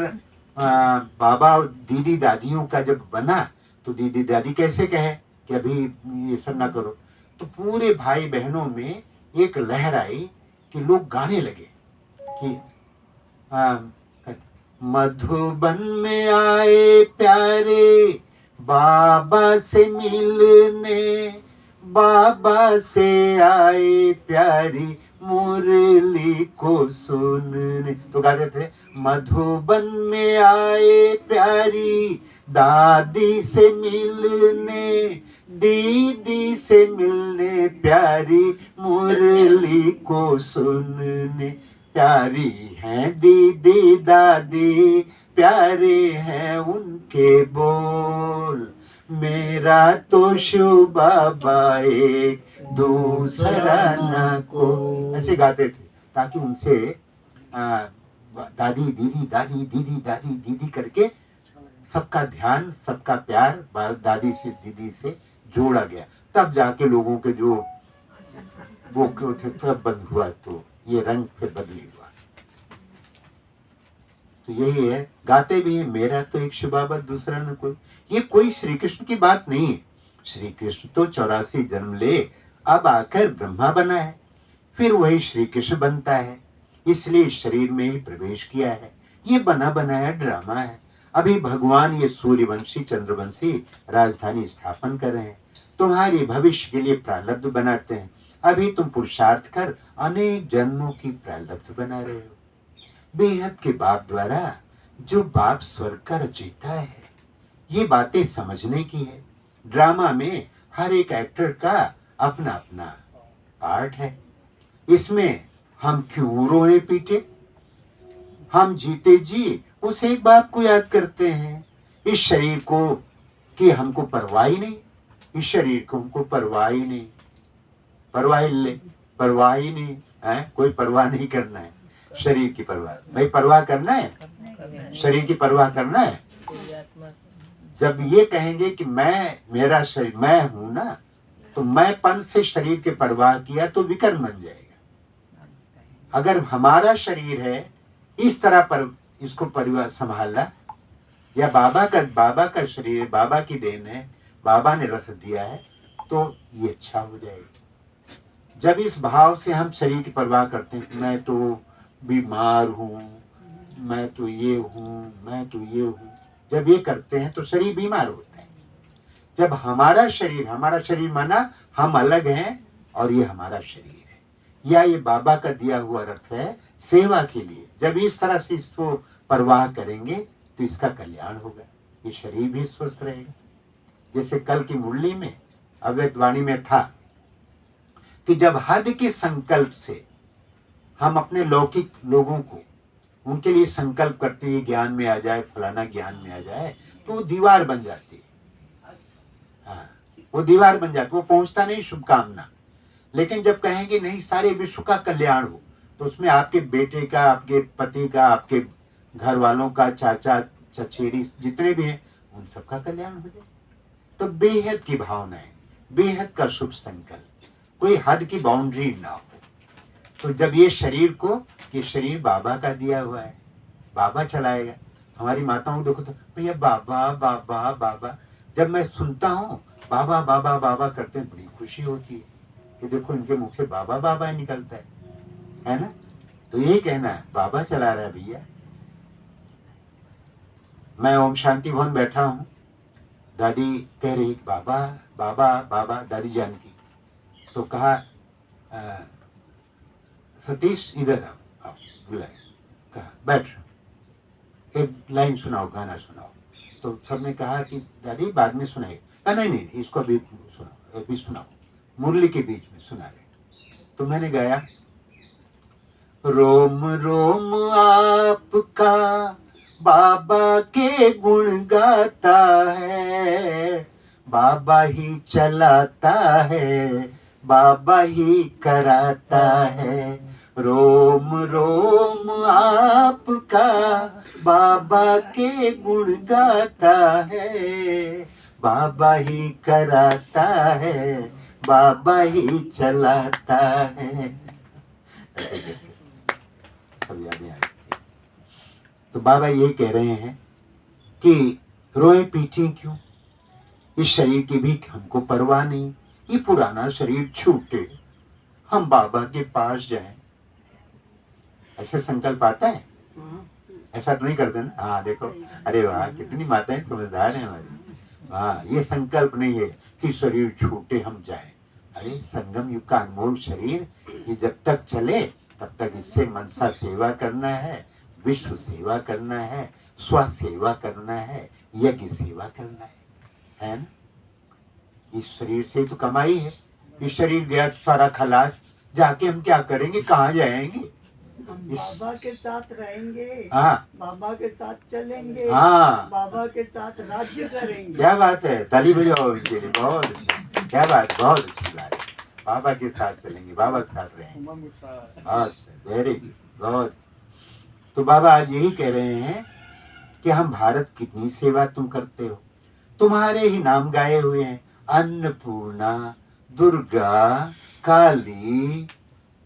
बाबा और दीदी दादियों का जब बना तो दीदी दादी कैसे कहे कि अभी ये सब ना करो। तो पूरे भाई बहनों में एक लहर आई कि लोग गाने लगे कि मधुबन में आए प्यारे बाबा से मिलने, बाबा से आए प्यारी मुरली को सुनने। तो गाते थे, मधुबन में आए प्यारी दादी से मिलने, दीदी से मिलने, प्यारी मुरली को सुनने। प्यारी हैं दीदी दादी, प्यारे हैं उनके बोल। मेरा तो शिव बाबा एक, दूसरा न को। ऐसे गाते थे ताकि उनसे दादी दीदी दादी दीदी दादी दीदी करके सबका ध्यान, सबका प्यार दादी से दीदी से जोड़ा गया। तब जाके लोगों के जो वो थे तब बंद हुआ, तो ये रंग फिर बदली हुआ। तो यही है, गाते भी है मेरा तो एक शिव बाबा दूसरा न कोई। ये कोई श्री कृष्ण की बात नहीं है। श्री कृष्ण तो 84 जन्म ले अब आकर ब्रह्मा बना है, फिर वही श्री कृष्ण बनता है, इसलिए शरीर में ही प्रवेश किया है। ये बना बनाया ड्रामा है। अभी भगवान ये सूर्यवंशी चंद्रवंशी राजधानी स्थापन कर रहे हैं, तुम्हारे भविष्य के लिए प्रारब्ध बनाते हैं। अभी तुम पुरुषार्थ कर अनेक जन्मों की प्रारब्ध बना रहे हो। बेहद के बाप द्वारा जो बाप स्वर्ग का रचयिता है, ये बातें समझने की है। ड्रामा में हर एक एक्टर का अपना अपना पार्ट है। इसमें हम क्यों रोए पीटे, हम जीते जी उस एक बाप को याद करते हैं। इस शरीर को कि हमको परवाह ही नहीं, इस शरीर को हमको परवाह ही नहीं, परवाह ही नहीं है। कोई परवाह नहीं करना है शरीर की परवाह। भाई परवाह करना है, शरीर की परवाह करना है। जब ये कहेंगे कि मैं, मेरा शरीर मैं हूं ना, तो मैंपन से शरीर की परवाह किया तो विकर्म बन जाएगा। अगर हमारा शरीर है इस तरह पर इसको परिवार संभालना, या बाबा का शरीर है, बाबा की देन है, बाबा ने रस दिया है, तो ये अच्छा हो जाएगा। जब इस भाव से हम शरीर की परवाह करते हैं, मैं तो बीमार हूँ, मैं तो ये हूँ, मैं तो ये हूँ, जब ये करते हैं तो शरीर बीमार होता है। जब हमारा शरीर माना हम अलग हैं और ये हमारा शरीर है, या ये बाबा का दिया हुआ रथ है सेवा के लिए, जब इस तरह से इसको परवाह करेंगे तो इसका कल्याण होगा, ये शरीर भी स्वस्थ रहेगा। जैसे कल की मुरली में अद्वैत वाणी में था कि जब हद के संकल्प से हम अपने लौकिक लोगों को, उनके लिए संकल्प करते हैं ज्ञान में आ जाए, फलाना ज्ञान में आ जाए, तो वो दीवार बन जाती है। हाँ, वो दीवार बन जाती, वो पहुंचता नहीं शुभकामना। लेकिन जब कहेंगे नहीं सारे विश्व का कल्याण हो, तो उसमें आपके बेटे का, आपके पति का, आपके घर वालों का, चाचा चचेरी जितने भी हैं, उन सबका कल्याण हो जाए। तो बेहद की भावनाएं, बेहद का शुभ संकल्प, कोई हद की बाउंड्री ना हो। तो जब ये शरीर को, कि शरीर बाबा का दिया हुआ है, बाबा चलाएगा। हमारी माताओं को देखो तो भैया बाबा बाबा बाबा, जब मैं सुनता हूँ बाबा बाबा बाबा करते हैं, बड़ी खुशी होती है कि देखो इनके मुख से बाबा बाबा निकलता है ना। तो यही कहना है, बाबा चला रहा है भैया। मैं ओम शांति भवन बैठा हूँ, दादी कह रही बाबा बाबा बाबा, दादी जान की। तो कहा सतीश इधर आओ, बुलाए, कहा बैठ, एक लाइन सुनाओ, गाना सुनाओ। तो सबने कहा कि दादी बाद में सुनाए। कहा नहीं, इसको अभी सुनाओ, अभी सुनाओ, मुरली के बीच में सुना रहे। तो मैंने गाया, रोम रोम आपका बाबा के गुण गाता है, बाबा ही चलाता है, बाबा ही कराता है। रोम रोम आपका बाबा के गुण गाता है, बाबा ही कराता है, बाबा ही चलाता है। सब यादें आई थी। तो बाबा ये कह रहे हैं कि रोए पीटे क्यों, इस शरीर की भी हमको परवाह नहीं, ये पुराना शरीर छूटे, हम बाबा के पास जाएं। ऐसे संकल्प आता है, ऐसा तो नहीं करते ना। हाँ देखो, अरे वाह कितनी माताएं समझदार हैं हमारी। हाँ, ये संकल्प नहीं है कि शरीर छूटे हम जाएं। अरे संगम युग का अनमोल शरीर, ये जब तक चले तब तक इससे मनसा सेवा करना है, विश्व सेवा करना है, स्व सेवा करना है, यज्ञ सेवा करना है ना। इस शरीर से तो कमाई है, इस शरीर गया तो सारा खलास, जाके हम क्या करेंगे, कहाँ जाएंगे? हम बाबा के साथ रहेंगे, हाँ बाबा के साथ चलेंगे, हाँ, बाबा के साथ राज्य करेंगे। क्या बात है, ताली बजाओ इनके लिए, बहुत अच्छी, क्या बात, बहुत अच्छी बात है। बाबा के साथ चलेंगे, बाबा के साथ रहेंगे, अच्छा, वेरी गुड, बहुत। तो बाबा आज यही कह रहे हैं कि हम भारत कितनी सेवा तुम करते हो, तुम्हारे ही नाम गाए हुए हैं, अन्नपूर्णा, दुर्गा, काली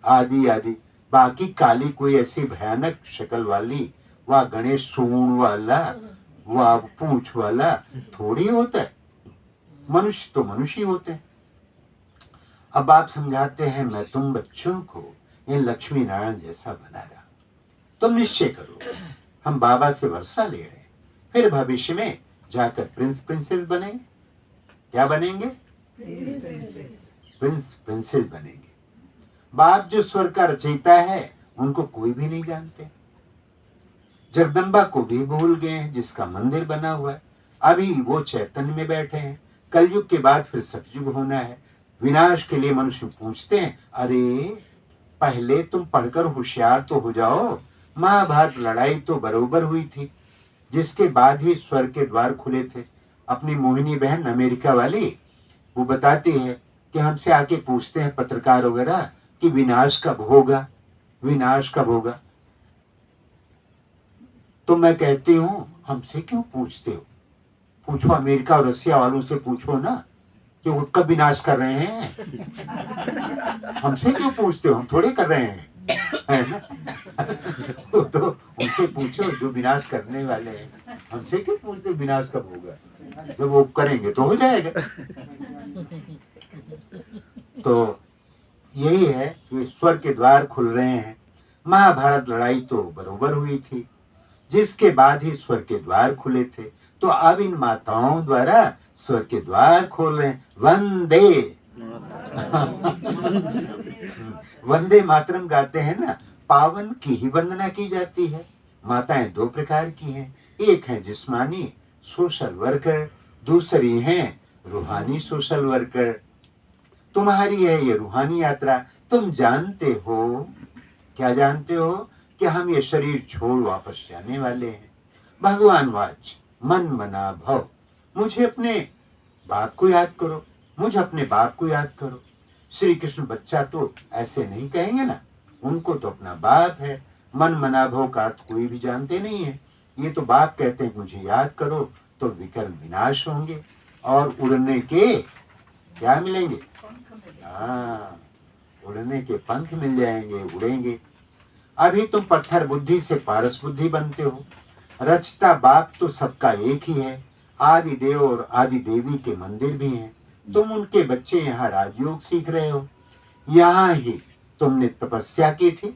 आदि आदि। बाकी काली कोई ऐसी भयानक शक्ल वाली, वह गणेश सूंड वाला, वह पूंछ वाला थोड़ी होता है, मनुष्य तो मनुष्य ही होते हैं। अब आप समझाते हैं, मैं तुम बच्चों को इन लक्ष्मी नारायण जैसा बना रहा, तुम निश्चय करो, हम बाबा से वर्षा ले रहे हैं, फिर भविष्य में जाकर प्रिंस प्रिंसेस बनेंगे। क्या बनेंगे? प्रिंस प्रिंसेस बनेंगे। बाप जो स्वर्ग का रचयिता है, उनको कोई भी नहीं जानते। जगदम्बा को भी भूल गए हैं, जिसका मंदिर बना हुआ है। अभी वो चैतन्य में बैठे हैं, कलयुग के बाद फिर सतयुग होना है। विनाश के लिए मनुष्य पूछते हैं, अरे पहले तुम पढ़कर होशियार तो हो जाओ। महाभारत लड़ाई तो बरोबर हुई थी, जिसके बाद ही स्वर्ग के द्वार खुले थे। अपनी मोहिनी बहन अमेरिका वाली, वो बताती है कि हमसे आके पूछते हैं पत्रकार वगैरह कि विनाश कब होगा, विनाश कब होगा। तो मैं कहती हूँ, हमसे क्यों पूछते हो, पूछो अमेरिका और रसिया वालों से पूछो ना कि वो कब विनाश कर रहे हैं। हमसे क्यों पूछते हो, हम थोड़े कर रहे हैं, है ना। तो उनसे पूछो जो विनाश करने वाले हैं, हमसे क्यों पूछते हो विनाश कब होगा, जब वो करेंगे तो हो जाएगा। तो यही है कि स्वर्ग के द्वार खुल रहे हैं। महाभारत लड़ाई तो बरोबर हुई थी, जिसके बाद ही स्वर्ग के द्वार खुले थे। तो अब इन माताओं द्वारा स्वर्ग के द्वार खोल रहे हैं। वंदे वंदे मातरम गाते हैं ना, पावन की ही वंदना की जाती है। माताएं दो प्रकार की हैं, एक है जिस्मानी सोशल वर्कर, दूसरी हैं रूहानी सोशल वर्कर। तुम्हारी है ये रूहानी यात्रा। तुम जानते हो, क्या जानते हो, कि हम ये शरीर छोड़ वापस जाने वाले हैं। भगवान वाच मन मना भव, मुझे अपने बाप को याद करो, मुझे अपने बाप को याद करो। श्री कृष्ण बच्चा तो ऐसे नहीं कहेंगे ना, उनको तो अपना बाप है। मन मना भव का अर्थ कोई भी जानते नहीं है। ये तो बाप कहते हैं मुझे याद करो, तो विकर्म विनाश होंगे और उड़ने के क्या मिलेंगे, हाँ, उड़ने के पंख मिल जाएंगे, उड़ेंगे। अभी तुम पत्थर बुद्धि से पारस बुद्धि बनते हो। रचता बाप तो सबका एक ही है। आदि देव और आदि देवी के मंदिर भी हैं। तुम उनके बच्चे यहाँ राजयोग सीख रहे हो। यहाँ ही तुमने तपस्या की थी,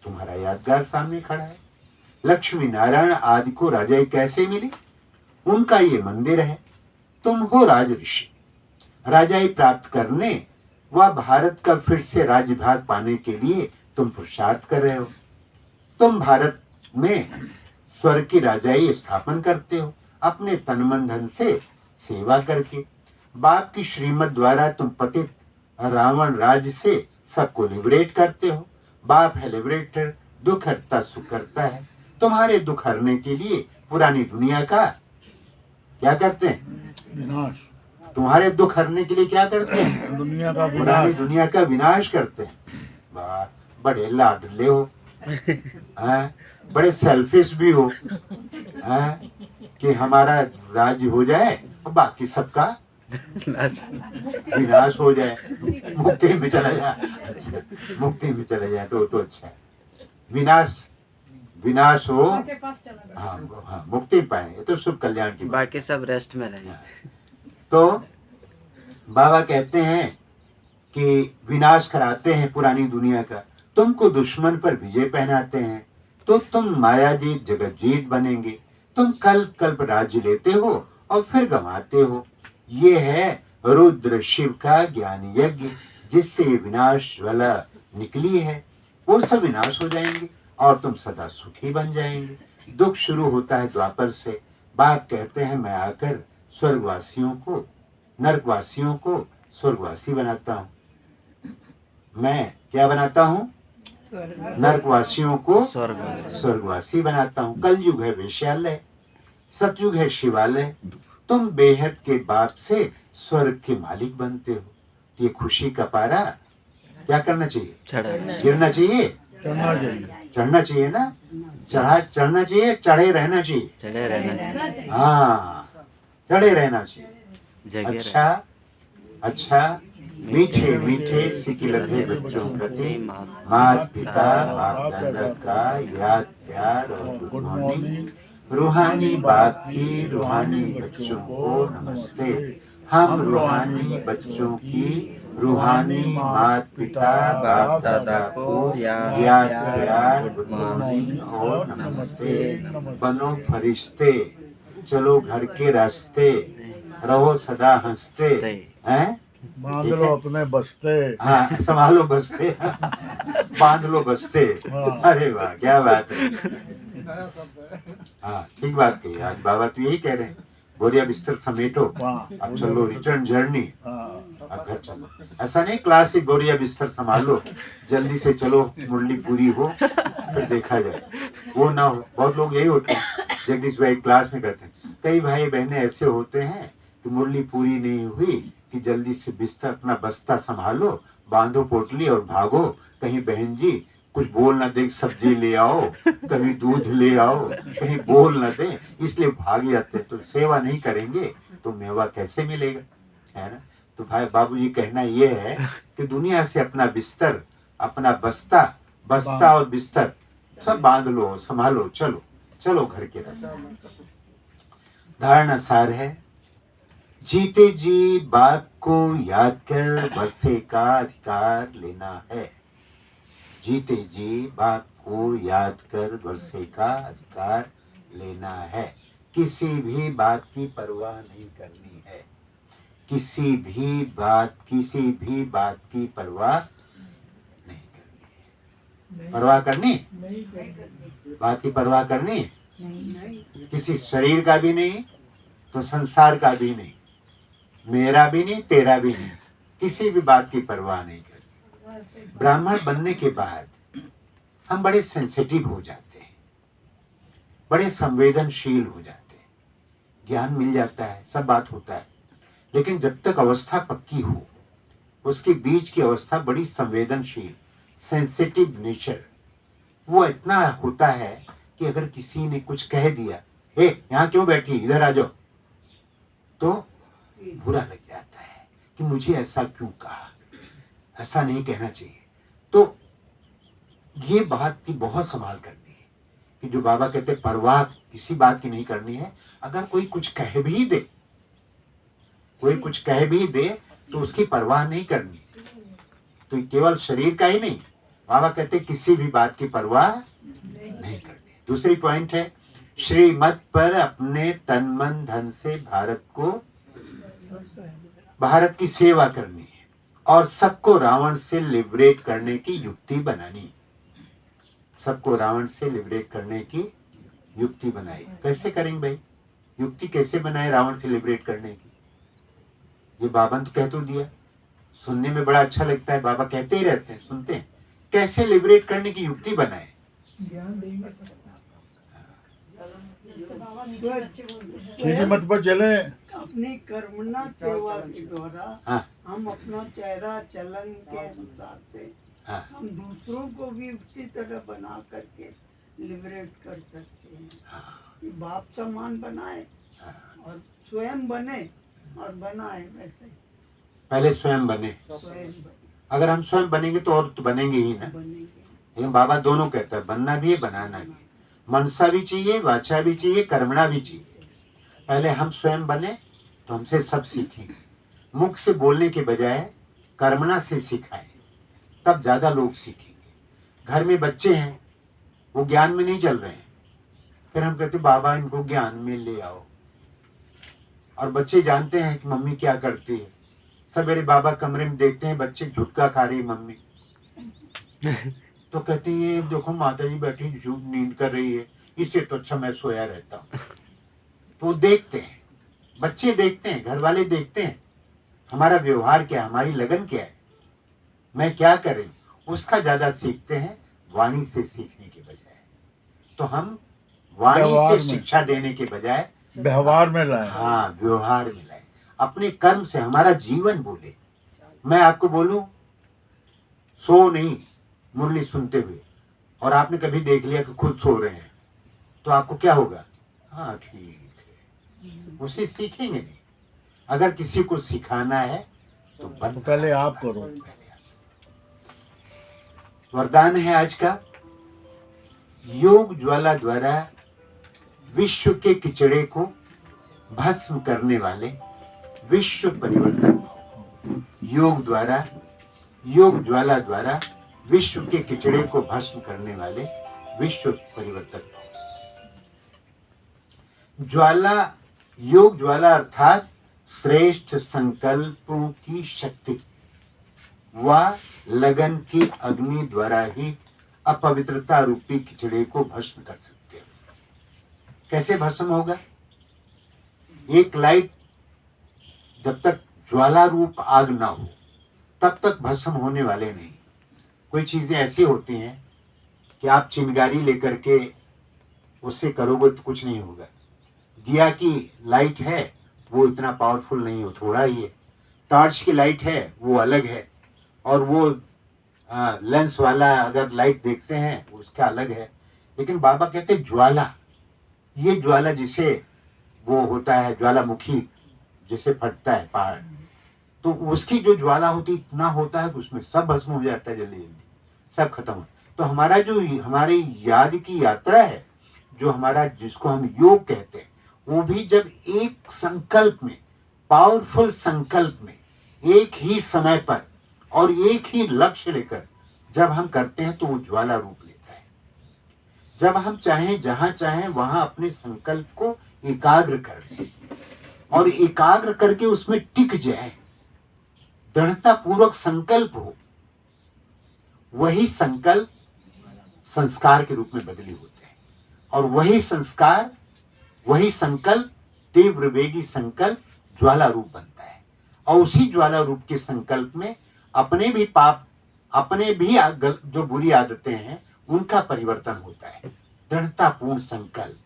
तुम्हारा यादगार सामने खड़ा है। लक्ष्मी नारायण आदि को राजाई कैसे मिली, उनका ये मंदिर है। तुम हो राज ऋषि, राजाई प्राप्त करने व भारत का फिर से राज्यभाग पाने के लिए तुम पुरुषार्थ कर रहे हो। तुम भारत में स्वर्ग की राजाई स्थापन करते हो, अपने तन मन धन से सेवा करके। बाप की श्रीमत द्वारा तुम पतित रावण राज्य से सबको लिबरेट करते हो। बाप है लिबरेटर, दुख हरता सुख करता है। तुम्हारे दुख हरने के लिए पुरानी दुनिया का क्या करते हैं, विनाश, तुम्हारे दुख हरने के लिए क्या करते हैं, दुनिया का पुरानी विनाश। दुनिया का विनाश करते हैं। वाह, बड़े लाडले हो, हैं? बड़े सेल्फिश भी हो, हैं? कि हमारा राज्य हो जाए और बाकी सबका विनाश हो जाए, मुक्ति में चला जाए। अच्छा, मुक्ति में चला जाए तो अच्छा है। विनाश हो, हाँ हाँ, मुक्ति पाए, ये तो शुभ कल्याण की बात। बाकी सब रेस्ट में रहे। तो बाबा कहते हैं कि विनाश कराते हैं पुरानी दुनिया का, तुमको दुश्मन पर विजय पहनाते हैं, तो तुम मायाजीत जगत जीत बनेंगे। तुम कल्प कल्प राज्य लेते हो और फिर गंवाते हो। ये है रुद्र शिव का ज्ञान यज्ञ, जिससे विनाश ज्वाला निकली है। वो सब विनाश हो जाएंगे, और तुम सदा सुखी बन जाएंगे। दुख शुरू होता है द्वापर से। बाप कहते हैं मैं आकर स्वर्गवासियों को, नरकवासियों को स्वर्गवासी बनाता हूँ। मैं क्या बनाता हूँ? नरकवासियों को स्वर्गवासी बनाता हूँ। कलयुग है वेश्यालय, सतयुग है शिवालय। तुम बेहद के बाप से स्वर्ग के मालिक बनते हो। ये खुशी का पारा क्या करना चाहिए? गिरना चाहिए, चढ़ना चाहिए। चढ़ना चाहिए ना। चढ़ना चाहिए, चढ़े रहना चाहिए। हाँ, चढ़े रहना चाहिए। अच्छा अच्छा, मीठे मीठे सिकिलधे बच्चों प्रति माता पिता बाप दादा का याद प्यार और गुड मॉर्निंग। रूहानी बाप की रूहानी बच्चों को नमस्ते। हम रूहानी बच्चों की रूहानी माता पिता बाप दादा को याद प्यार गुड मॉर्निंग और नमस्ते। बनो फरिश्ते, चलो घर के रास्ते, रहो सदा हंसते हैं। बांध लो अपने बस्ते। हाँ, संभालो बस्ते, बांध लो बस्ते। हाँ। अरे वाह, क्या बात है। हाँ, ठीक बात कही। आज बाबा तो यही कह रहे हैं, बोरिया बिस्तर समेटो, हाँ। अब चलो रिटर्न जर्नी, हाँ। अब घर चलो। ऐसा नहीं क्लासिक बोरिया बिस्तर संभालो, जल्दी से चलो, मुरली पूरी हो फिर देखा जाए, वो ना हो। बहुत लोग यही होते हैं, जगदीश भाई क्लास में कहते हैं, कई भाई बहने ऐसे होते हैं कि मुरली पूरी नहीं हुई कि जल्दी से बिस्तर अपना बस्ता संभालो, बांधो पोटली और भागो। कहीं बहन जी कुछ बोल ना दे, सब्जी ले आओ, कभी दूध ले आओ, कहीं बोल ना दे, इसलिए भाग जाते। तो सेवा नहीं करेंगे तो मेवा कैसे मिलेगा, है ना। तो भाई बाबूजी कहना ये है कि दुनिया से अपना बिस्तर, अपना बस्ता और बिस्तर सब बांध लो, संभालो, चलो चलो घर के रास्ते। धारणा सार है, जीते जी बाप को याद कर वर्षे का अधिकार लेना है। जीते जी बाप को याद कर वर्षे का अधिकार लेना है। किसी भी बात की परवाह नहीं करनी है। किसी भी बात की परवाह नहीं करनी है। परवाह करनी, बात की परवाह करनी, किसी शरीर का भी नहीं, तो संसार का भी नहीं, मेरा भी नहीं, तेरा भी नहीं, किसी भी बात की परवाह नहीं करनी। ब्राह्मण बनने के बाद हम बड़े सेंसिटिव हो जाते हैं, बड़े संवेदनशील हो जाते हैं। ज्ञान मिल जाता है, सब बात होता है, लेकिन जब तक अवस्था पक्की हो, उसके बीच की अवस्था बड़ी संवेदनशील, सेंसिटिव नेचर, वो इतना होता है कि अगर किसी ने कुछ कह दिया, हे यहाँ क्यों बैठी, इधर आ जाओ, तो बुरा लग जाता है कि मुझे ऐसा क्यों कहा, ऐसा नहीं कहना चाहिए। तो ये बात की बहुत संभाल करनी है कि जो बाबा कहते परवाह किसी बात की नहीं करनी है। अगर कोई कुछ कह भी दे, तो उसकी परवाह नहीं करनी। तो केवल शरीर का ही नहीं, बाबा कहते किसी भी बात की परवाह नहीं करनी। दूसरी पॉइंट है, श्रीमत पर अपने तन मन धन से भारत की सेवा करनी है और सबको रावण से लिबरेट करने की युक्ति बनानी। सबको रावण से लिबरेट करने की युक्ति बनाई। कैसे करेंगे भाई, युक्ति कैसे बनाए रावण से लिबरेट करने की? ये बाबा तो कह तो दिया, सुनने में बड़ा अच्छा लगता है, बाबा कहते ही रहते हैं, सुनते हैं। कैसे लिबरेट करने की युक्ति बनाए? सीधी मत पर चले। अपनी कर्मणा सेवा के द्वारा हाँ हम अपना चेहरा चलन के अनुसार से हाँ हम दूसरों को भी उसी तरह बना करके लिबरेट कर सकते हैं। कि बाप समान बनाए और स्वयं बने और बनाए वैसे पहले स्वयं बने। स्वयं अगर हम स्वयं बनेंगे तो और तो बनेंगे ही ना। बनेंगे। लेकिन बाबा दोनों कहता है, बनना भी है, बनाना भी है। मनसा भी चाहिए, वाचा भी चाहिए, कर्मणा भी चाहिए। पहले हम स्वयं बने तो हमसे सब सीखेंगे। मुख से बोलने के बजाय कर्मणा से सिखाएं, तब ज्यादा लोग सीखेंगे। घर में बच्चे हैं, वो ज्ञान में नहीं चल रहे हैं, फिर हम कहते बाबा इनको ज्ञान में ले आओ। और बच्चे जानते हैं कि मम्मी क्या करती है। सवेरे बाबा कमरे में देखते हैं बच्चे झुटका खा रही मम्मी, तो कहते हैं ये देखो माता जी बैठी झूठ नींद कर रही है, इससे तो अच्छा मैं सोया रहता हूँ। तो वो देखते हैं, बच्चे देखते हैं, घर वाले देखते हैं हमारा व्यवहार क्या है, हमारी लगन क्या है, मैं क्या कर रही हूँ, उसका ज्यादा सीखते हैं वाणी से सीखने के बजाय। तो हम वाणी व्यवहार से में। शिक्षा देने के बजाय व्यवहार में लाए। हाँ व्यवहार में लाए, अपने कर्म से हमारा जीवन बोले। मैं आपको बोलूं, सो नहीं मुरली सुनते हुए, और आपने कभी देख लिया कि खुद सो रहे हैं, तो आपको क्या होगा, हाँ ठीक है, उसे सीखेंगे नहीं। अगर किसी को सिखाना है तो तो पहले आप करो। वरदान है आज का, योग ज्वाला द्वारा विश्व के किचड़े को भस्म करने वाले विश्व परिवर्तन भाव। योग ज्वाला द्वारा विश्व के किचड़े को भस्म करने वाले विश्व परिवर्तन भाव। ज्वाला, योग ज्वाला अर्थात श्रेष्ठ संकल्पों की शक्ति व लगन की अग्नि द्वारा ही अपवित्रता रूपी खिचड़े को भस्म कर सकते हो। कैसे भस्म होगा? एक लाइट जब तक ज्वाला रूप आग ना हो तब तक भस्म होने वाले नहीं। कोई चीजें ऐसी होती हैं कि आप चिंगारी लेकर के उससे करोगे तो कुछ नहीं होगा। दिया की लाइट है वो इतना पावरफुल नहीं हो, थोड़ा ही है। टॉर्च की लाइट है वो अलग है, और वो लेंस वाला अगर लाइट देखते हैं उसका अलग है। लेकिन बाबा कहते हैं ज्वाला, ये ज्वाला जिसे वो होता है ज्वालामुखी जिसे फटता है पहाड़, तो उसकी जो ज्वाला होती इतना होता है कि उसमें सब भस्म हो जाता है, जल्दी जल्दी सब खत्म हो। तो हमारा जो हमारी याद की यात्रा है, जो हमारा जिसको हम योग कहते हैं, वो भी जब एक संकल्प में, पावरफुल संकल्प में, एक ही समय पर और एक ही लक्ष्य लेकर जब हम करते हैं तो वो ज्वाला रूप लेता है। जब हम चाहें जहां चाहें वहां अपने संकल्प को एकाग्र कर लें और एकाग्र करके उसमें टिक जाए, दृढ़ता पूर्वक संकल्प हो, वही संकल्प संस्कार के रूप में बदली होते हैं। और वही संस्कार, वही संकल्प, तीव्र वेगी संकल्प ज्वाला रूप बनता है। और उसी ज्वाला रूप के संकल्प में अपने भी पाप, अपने भी जो बुरी आदतें हैं उनका परिवर्तन होता है। दृढ़तापूर्ण संकल्प,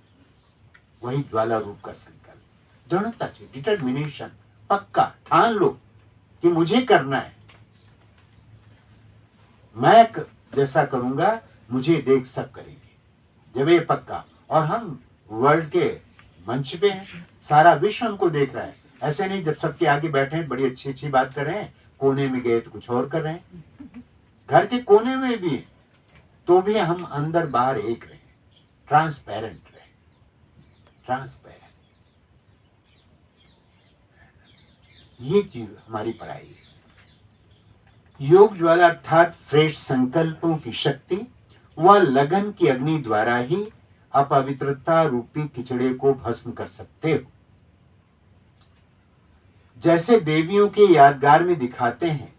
वही ज्वाला रूप का संकल्प। दृढ़ता चाहिए, डिटर्मिनेशन, पक्का ठान लो कि मुझे करना है, मैं जैसा करूंगा मुझे देख सब करेंगे। जब ये पक्का, और हम वर्ल्ड के मंच पे हैं, सारा विश्व हमको देख रहा है। ऐसे नहीं जब सबके आगे बैठे हैं बड़ी अच्छी अच्छी बात कर रहे हैं, कोने में गए तो कुछ और कर रहे हैं, घर के कोने में भी है, तो भी हम अंदर बाहर एक रहे, ट्रांसपेरेंट रहे, ट्रांसपेरेंट। ये चीज हमारी पढ़ाई है। योग ज्वाला अर्थात श्रेष्ठ संकल्पों की शक्ति व लगन की अग्नि द्वारा ही अपवित्रता रूपी किचड़े को भस्म कर सकते हो। जैसे देवियों के यादगार में दिखाते हैं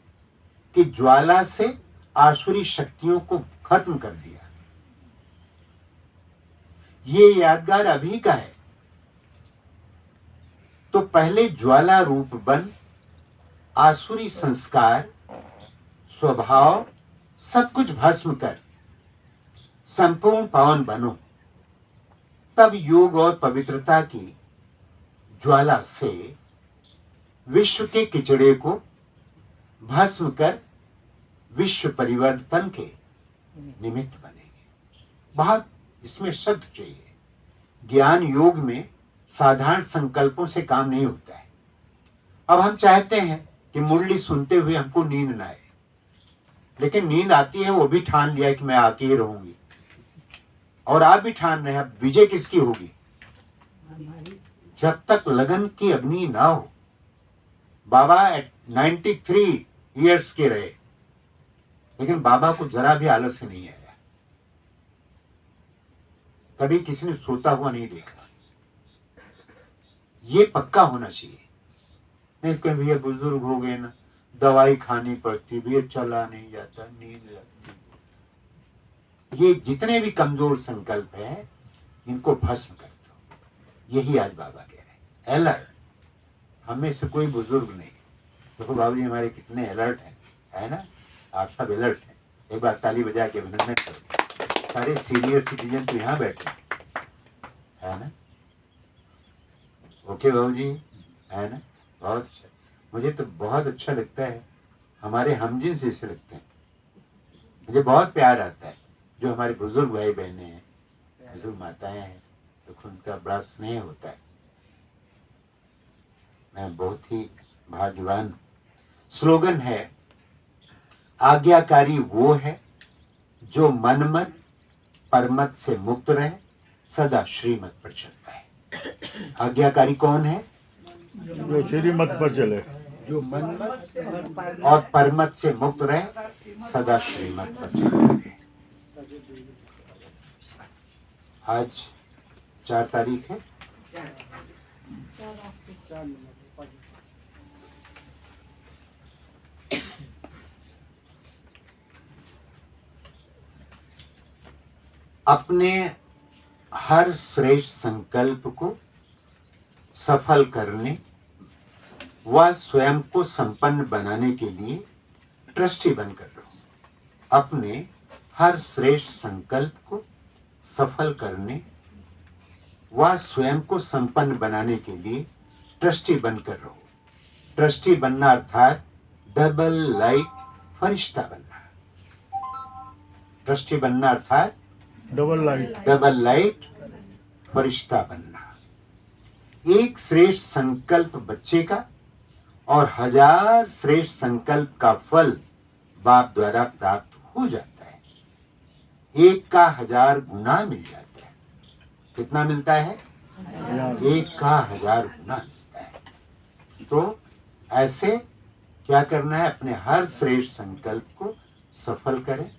कि ज्वाला से आसुरी शक्तियों को खत्म कर दिया। ये यादगार अभी का है, तो पहले ज्वाला रूप बन आसुरी संस्कार, स्वभाव सब कुछ भस्म कर संपूर्ण पावन बनो। तब योग और पवित्रता की ज्वाला से विश्व के किचड़े को भस्म कर विश्व परिवर्तन के निमित्त बनेंगे। बहुत इसमें शब्द चाहिए। ज्ञान योग में साधारण संकल्पों से काम नहीं होता है। अब हम चाहते हैं कि मुरली सुनते हुए हमको नींद ना आए, लेकिन नींद आती है, वो भी ठान लिया कि मैं आके ही रहूंगी, और आप भी ठान रहे हैं। अब विजय किसकी होगी? जब तक लगन की अग्नि ना हो। बाबा 93 इयर्स के रहे, लेकिन बाबा को जरा भी आलस्य नहीं आया, कभी किसी ने सोता हुआ नहीं देखा। ये पक्का होना चाहिए। नहीं तो भैया बुजुर्ग हो गए ना, दवाई खानी पड़ती, भैया चला नहीं जाता, नींद लगती। ये जितने भी कमजोर संकल्प है इनको भस्म कर दो। यही आज बाबा कह रहे हैं। अलर्ट, हमें से कोई बुजुर्ग नहीं। देखो बाबू जी हमारे कितने अलर्ट हैं, है ना? आप सब अलर्ट हैं। एक बार ताली बजा के अभिनंदन करो। सारे सीनियर सिटीजन तो यहाँ बैठे है ना? ओके बाबू जी, है ना? बहुत अच्छा। मुझे तो बहुत अच्छा लगता है, हमारे हमजिन से ऐसे लगते हैं। मुझे बहुत प्यार आता है जो हमारे बुजुर्ग भाई बहने हैं, बुजुर्ग माताएं हैं, तो उनका बड़ा स्नेह होता है। मैं बहुत ही भाग्यवान हूं। स्लोगन है, आज्ञाकारी वो है जो मनमत परमत से मुक्त रहे, सदा श्रीमत पर चलता है। आज्ञाकारी कौन है? जो श्रीमत पर चले। जो मनमत और परमत से मुक्त रहे, सदा श्रीमत पर चलता है। आज 4 तारीख है। अपने हर श्रेष्ठ संकल्प को सफल करने व स्वयं को संपन्न बनाने के लिए ट्रस्टी बनकर रहो। अपने हर श्रेष्ठ संकल्प को सफल करने व स्वयं को संपन्न बनाने के लिए ट्रस्टी बनकर रहो। ट्रस्टी बनना अर्थात डबल लाइट फरिश्ता बनना। ट्रस्टी बनना अर्थात डबल लाइट फरिश्ता बनना। एक श्रेष्ठ संकल्प बच्चे का और 1000 श्रेष्ठ संकल्प का फल बाप द्वारा प्राप्त हो जाता है। एक का 1000 गुना मिल जाता है। कितना मिलता है? एक का 1000 गुना मिलता है। तो ऐसे क्या करना है? अपने हर श्रेष्ठ संकल्प को सफल करें,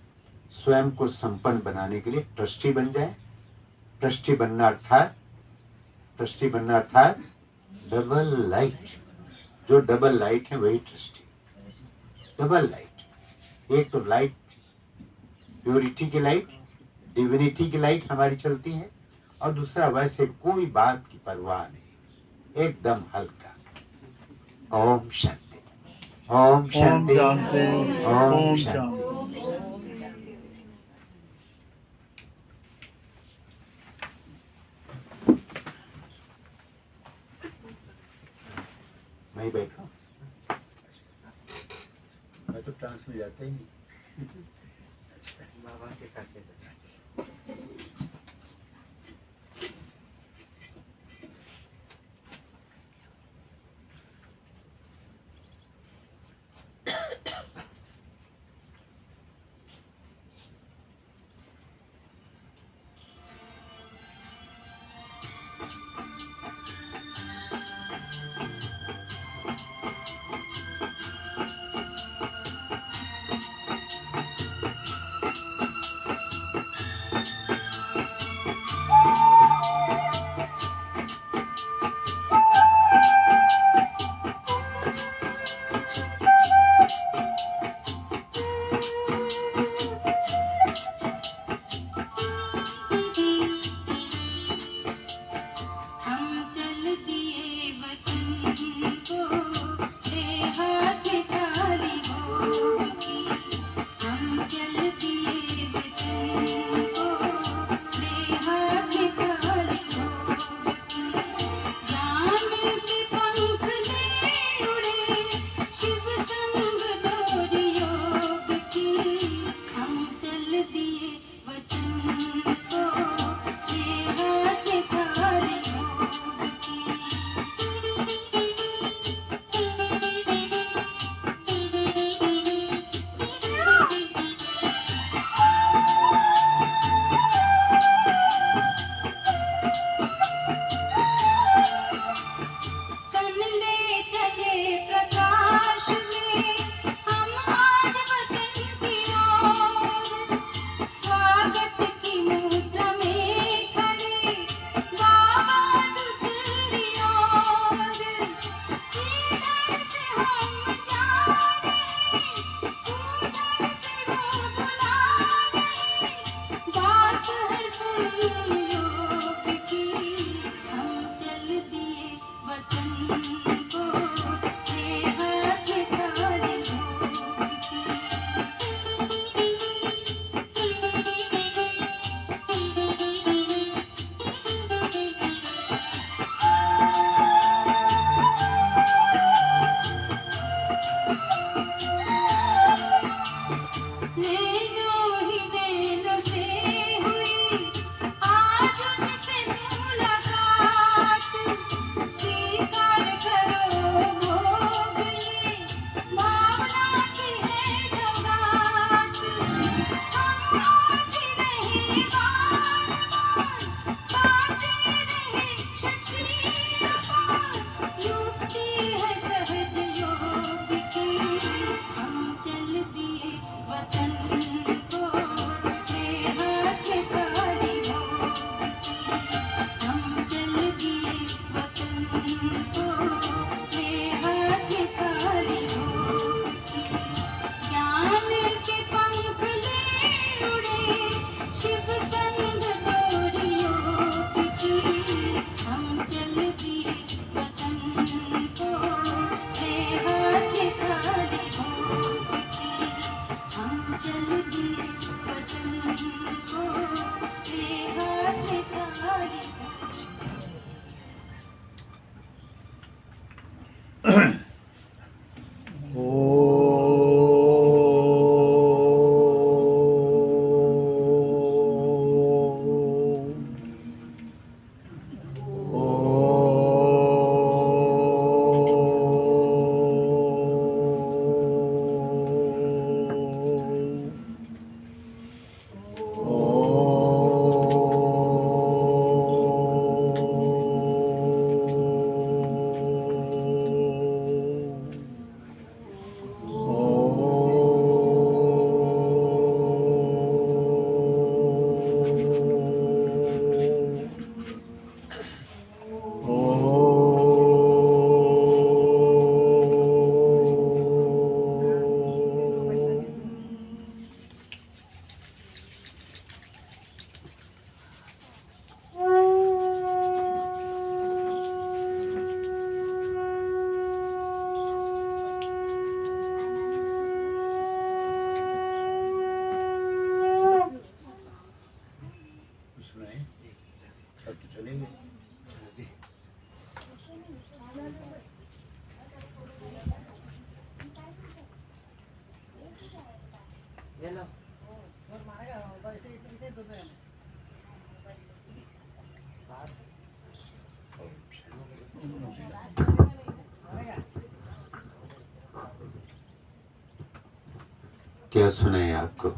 स्वयं को संपन्न बनाने के लिए ट्रस्टी बन जाए। ट्रस्टी बनना अर्थात डबल लाइट। जो डबल लाइट है वही ट्रस्टी। डबल लाइट, एक तो लाइट प्योरिटी की लाइट, डिविनिटी की लाइट हमारी चलती है, और दूसरा वैसे कोई बात की परवाह नहीं, एकदम हल्का। ओम शांति, ओम शांति, ओम शांति। मैं बैठा, मैं तो ट्रांस में जाता ही नहीं। बाबा के खाते क्या सुनाए आपको?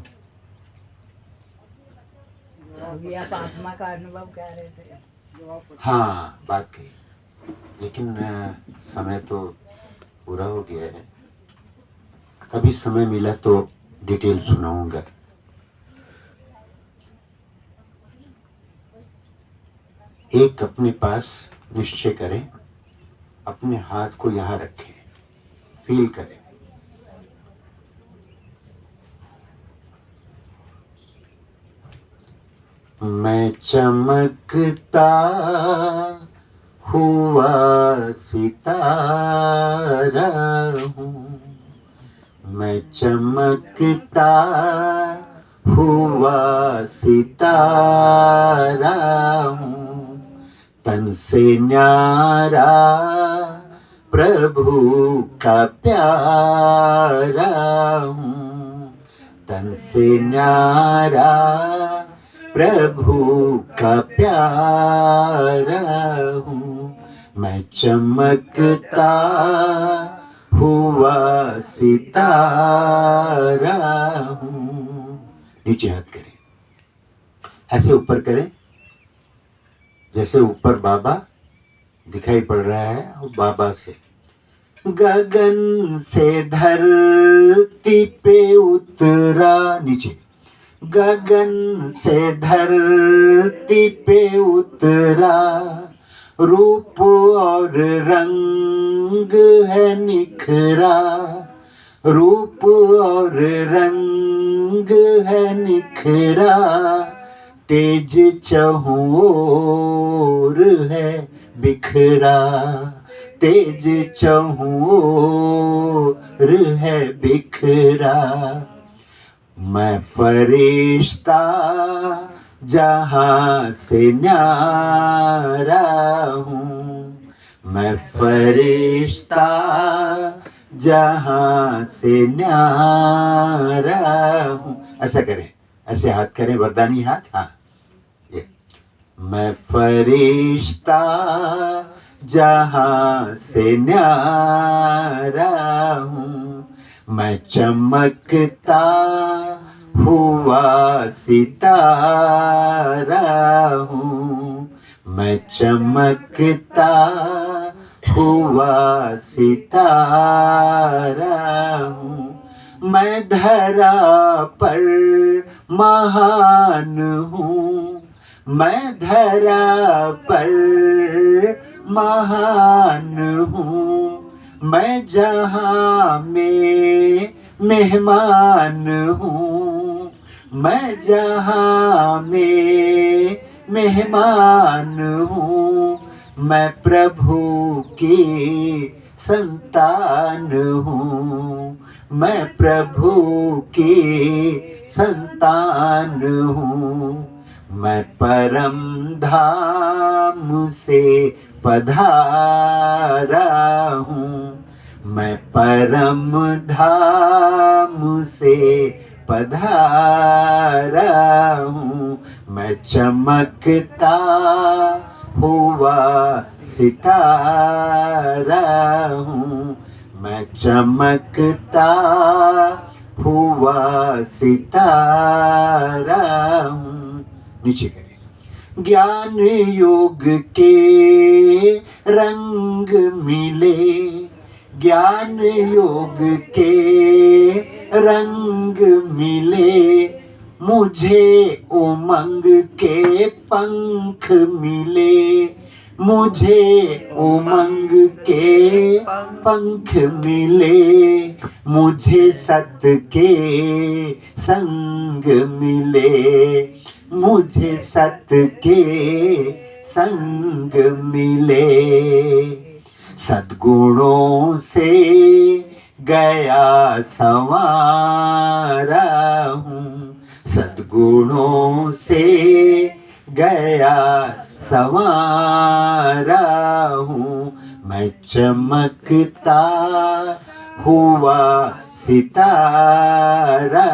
अभी आप आत्मा का अनुभव कह रहे थे। हाँ, बात कही, लेकिन समय तो पूरा हो गया है। कभी समय मिला तो डिटेल सुनाऊंगा। एक अपने पास निश्चय करें, अपने हाथ को यहाँ रखें, फील करें। मैं चमकता हुआ सितारा हूँ, मैं चमकता हुआ सितारा हूँ, तन से न्यारा प्रभु का प्यारा हूँ, तन से न्यारा प्रभु का प्यारा हूँ, मैं चमकता हुआ सितारा हूँ। नीचे हाथ करें, ऐसे ऊपर करें जैसे ऊपर बाबा दिखाई पड़ रहा है, और बाबा से गगन से धरती पे उतरा, नीचे गगन से धरती पे उतरा, रूप और रंग है निखरा, रूप और रंग है निखरा, तेज चहुं ओर है बिखरा, तेज चहुं ओर है बिखरा, मैं फरिश्ता जहाँ से न्यारा हूँ, मैं फरिश्ता जहाँ से न्यारा हूँ। ऐसा करें, ऐसे हाथ करें, वरदानी हाथ, हाँ ये, मैं फरिश्ता जहाँ से न्यारा हूँ, मैं चमकता हुआ सितारा हूँ, मैं चमकता हुआ सितारा हूँ, मैं धरा पर महान हूँ, मैं धरा पर महान हूँ, मैं जहाँ में मेहमान हूँ, मैं जहाँ में मेहमान हूँ, मैं प्रभु की संतान हूँ, मैं प्रभु की संतान हूँ, मैं परम धाम से पधारा हूँ, मैं परम धाम से पधारा हूँ, मैं चमकता हुआ सितारा हूँ, मैं चमकता हुआ सितारा हूँ। नीचे करें, ज्ञान योग के रंग मिले, ज्ञान योग के रंग मिले, मुझे उमंग के पंख मिले, मुझे उमंग के पंख मिले, मुझे सत के संग मिले, मुझे सत के संग मिले, सद्गुणों से गया संवारा हूँ, सद्गुणों से गया संवारा हूँ, मैं चमकता हुआ सितारा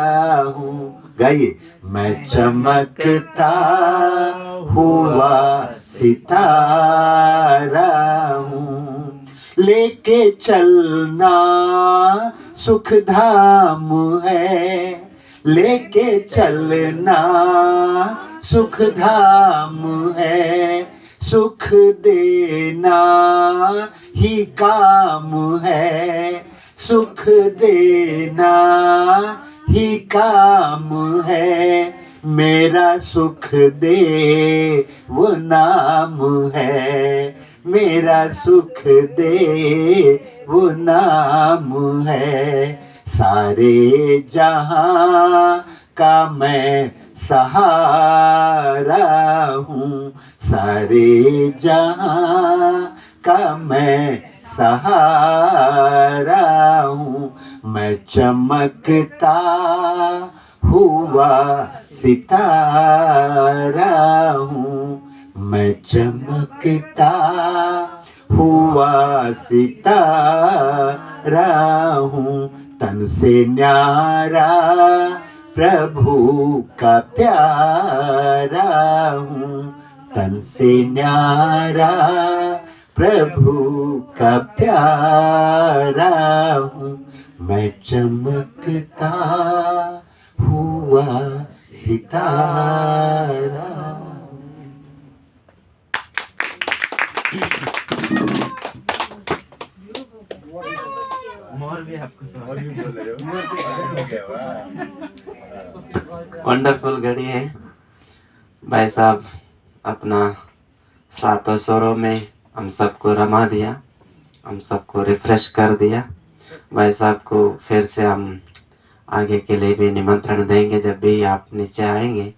हूँ, गाइए। मैं चमकता हुआ सितारा हूँ, लेके चलना सुख धाम है, लेके चलना सुख धाम है, सुख देना ही काम है, सुख देना ही काम है, मेरा सुख दे वो नाम है, मेरा सुख दे वो नाम है। सारे जहां का मैं सहारा हूँ, सारे जहां का मैं सहारा हूँ, मैं चमकता हुआ सितारा हूँ, मैं चमकता हुआ सितारा हूँ, तन से न्यारा प्रभु का प्यारा हूँ, तन से न्यारा प्रभु का प्यारा हूँ, मैं चमकता हुआ सितारा। मोर भी आपको और भी बोल रहे हो। वंडरफुल घड़ी है। भाई साहब अपना सातों स्वरों में हम सबको रमा दिया, हम सबको रिफ्रेश कर दिया। भाई साहब को फिर से हम आगे के लिए भी निमंत्रण देंगे, जब भी आप नीचे आएंगे।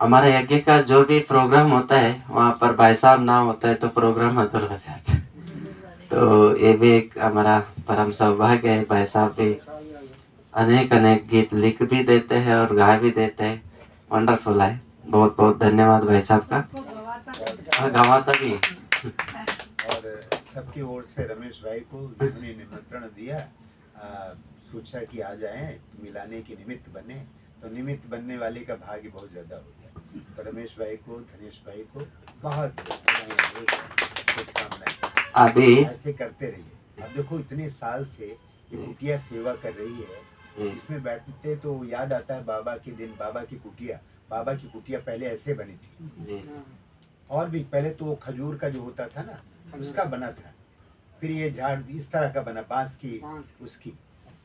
हमारे यज्ञ का जो भी प्रोग्राम होता है वहाँ पर भाई साहब ना होता है तो प्रोग्राम अधूरा हो जाता है। तो ये भी एक हमारा परम सौभाग्य है। भाई साहब भी अनेक अनेक गीत लिख भी देते हैं और गा भी देते हैं। वंडरफुल है। बहुत बहुत धन्यवाद भाई साहब का। हाँ, गवाता भी। और सबकी ओर से रमेश भाई को जिन्होंने निमंत्रण दिया, सोचा कि आ जाएं मिलाने के निमित्त बने, तो निमित्त बनने वाले का भाग्य बहुत ज़्यादा हो गया। तो रमेश भाई को, धनेश भाई को बहुत शुभकामनाएं। अभी ऐसे करते रहिए। अब देखो इतने साल से ये कुटिया सेवा कर रही है, इसमें बैठते तो याद आता है बाबा के दिन, बाबा की कुटिया। बाबा की कुटिया पहले ऐसे बनी थी, और भी पहले तो वो खजूर का जो होता था ना उसका बना था, फिर ये झाड़ इस तरह का बना, बांस की उसकी,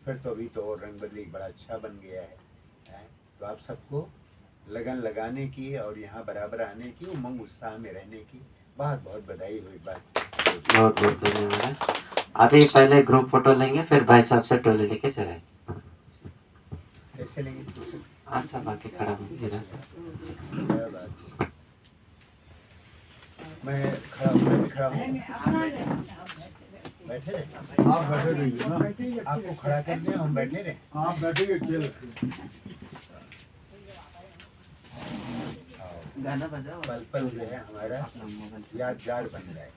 फिर तो अभी तो और रंग बदली बड़ा अच्छा बन गया है। तो आप सबको लगन लगाने की और यहाँ बराबर आने की, उमंग उत्साह में रहने की बहुत बहुत बधाई हुई। बात बहुत बहुत धन्यवाद। अभी पहले ग्रुप फोटो लेंगे, फिर भाई साहब से टोले लेके चले। कैसे लेंगे? आप सब आके खड़ा हूँ इधर। मैं खड़ा हूँ, मैं भी खड़ा हूँ। बैठे रहे, आप बैठे रहिए ना, आपको खड़ा कर दें, हम बैठे रहे। आप बैठेंगे खेल। गाना बजाओ। पल पल जो है हमारा यादगार बन रहा है।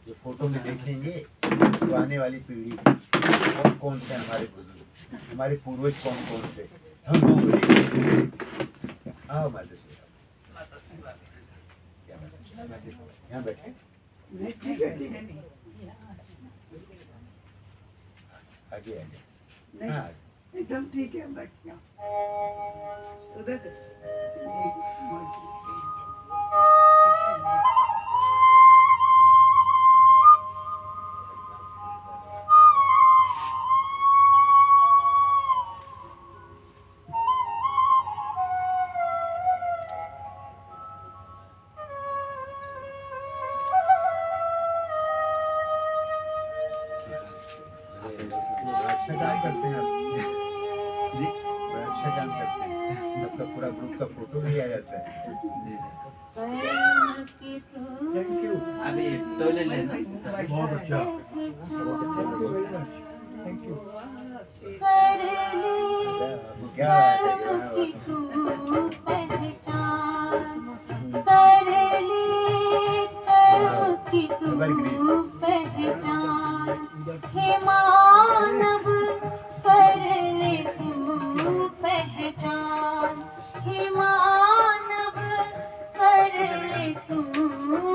ये फोटो में देखेंगे तो आने वाली पीढ़ी कौन कौन से हमारे बुजुर्ग, हमारे पूर्वज कौन कौन से, हम लोग आओ माता श्री, यहाँ बैठे। नहीं, ठीक है, ठीक है। आगे आगे। नहीं, हाँ, एकदम ठीक है, बैठ जाओ। अच्छा काम करते हैं आप जी, बड़ा अच्छा काम करते हैं। सबका पूरा ग्रुप का फोटो भी आ जाता है। Thank you. अभी टोले लेना। बहुत अच्छा। Thank you. क्या बात है, पहचान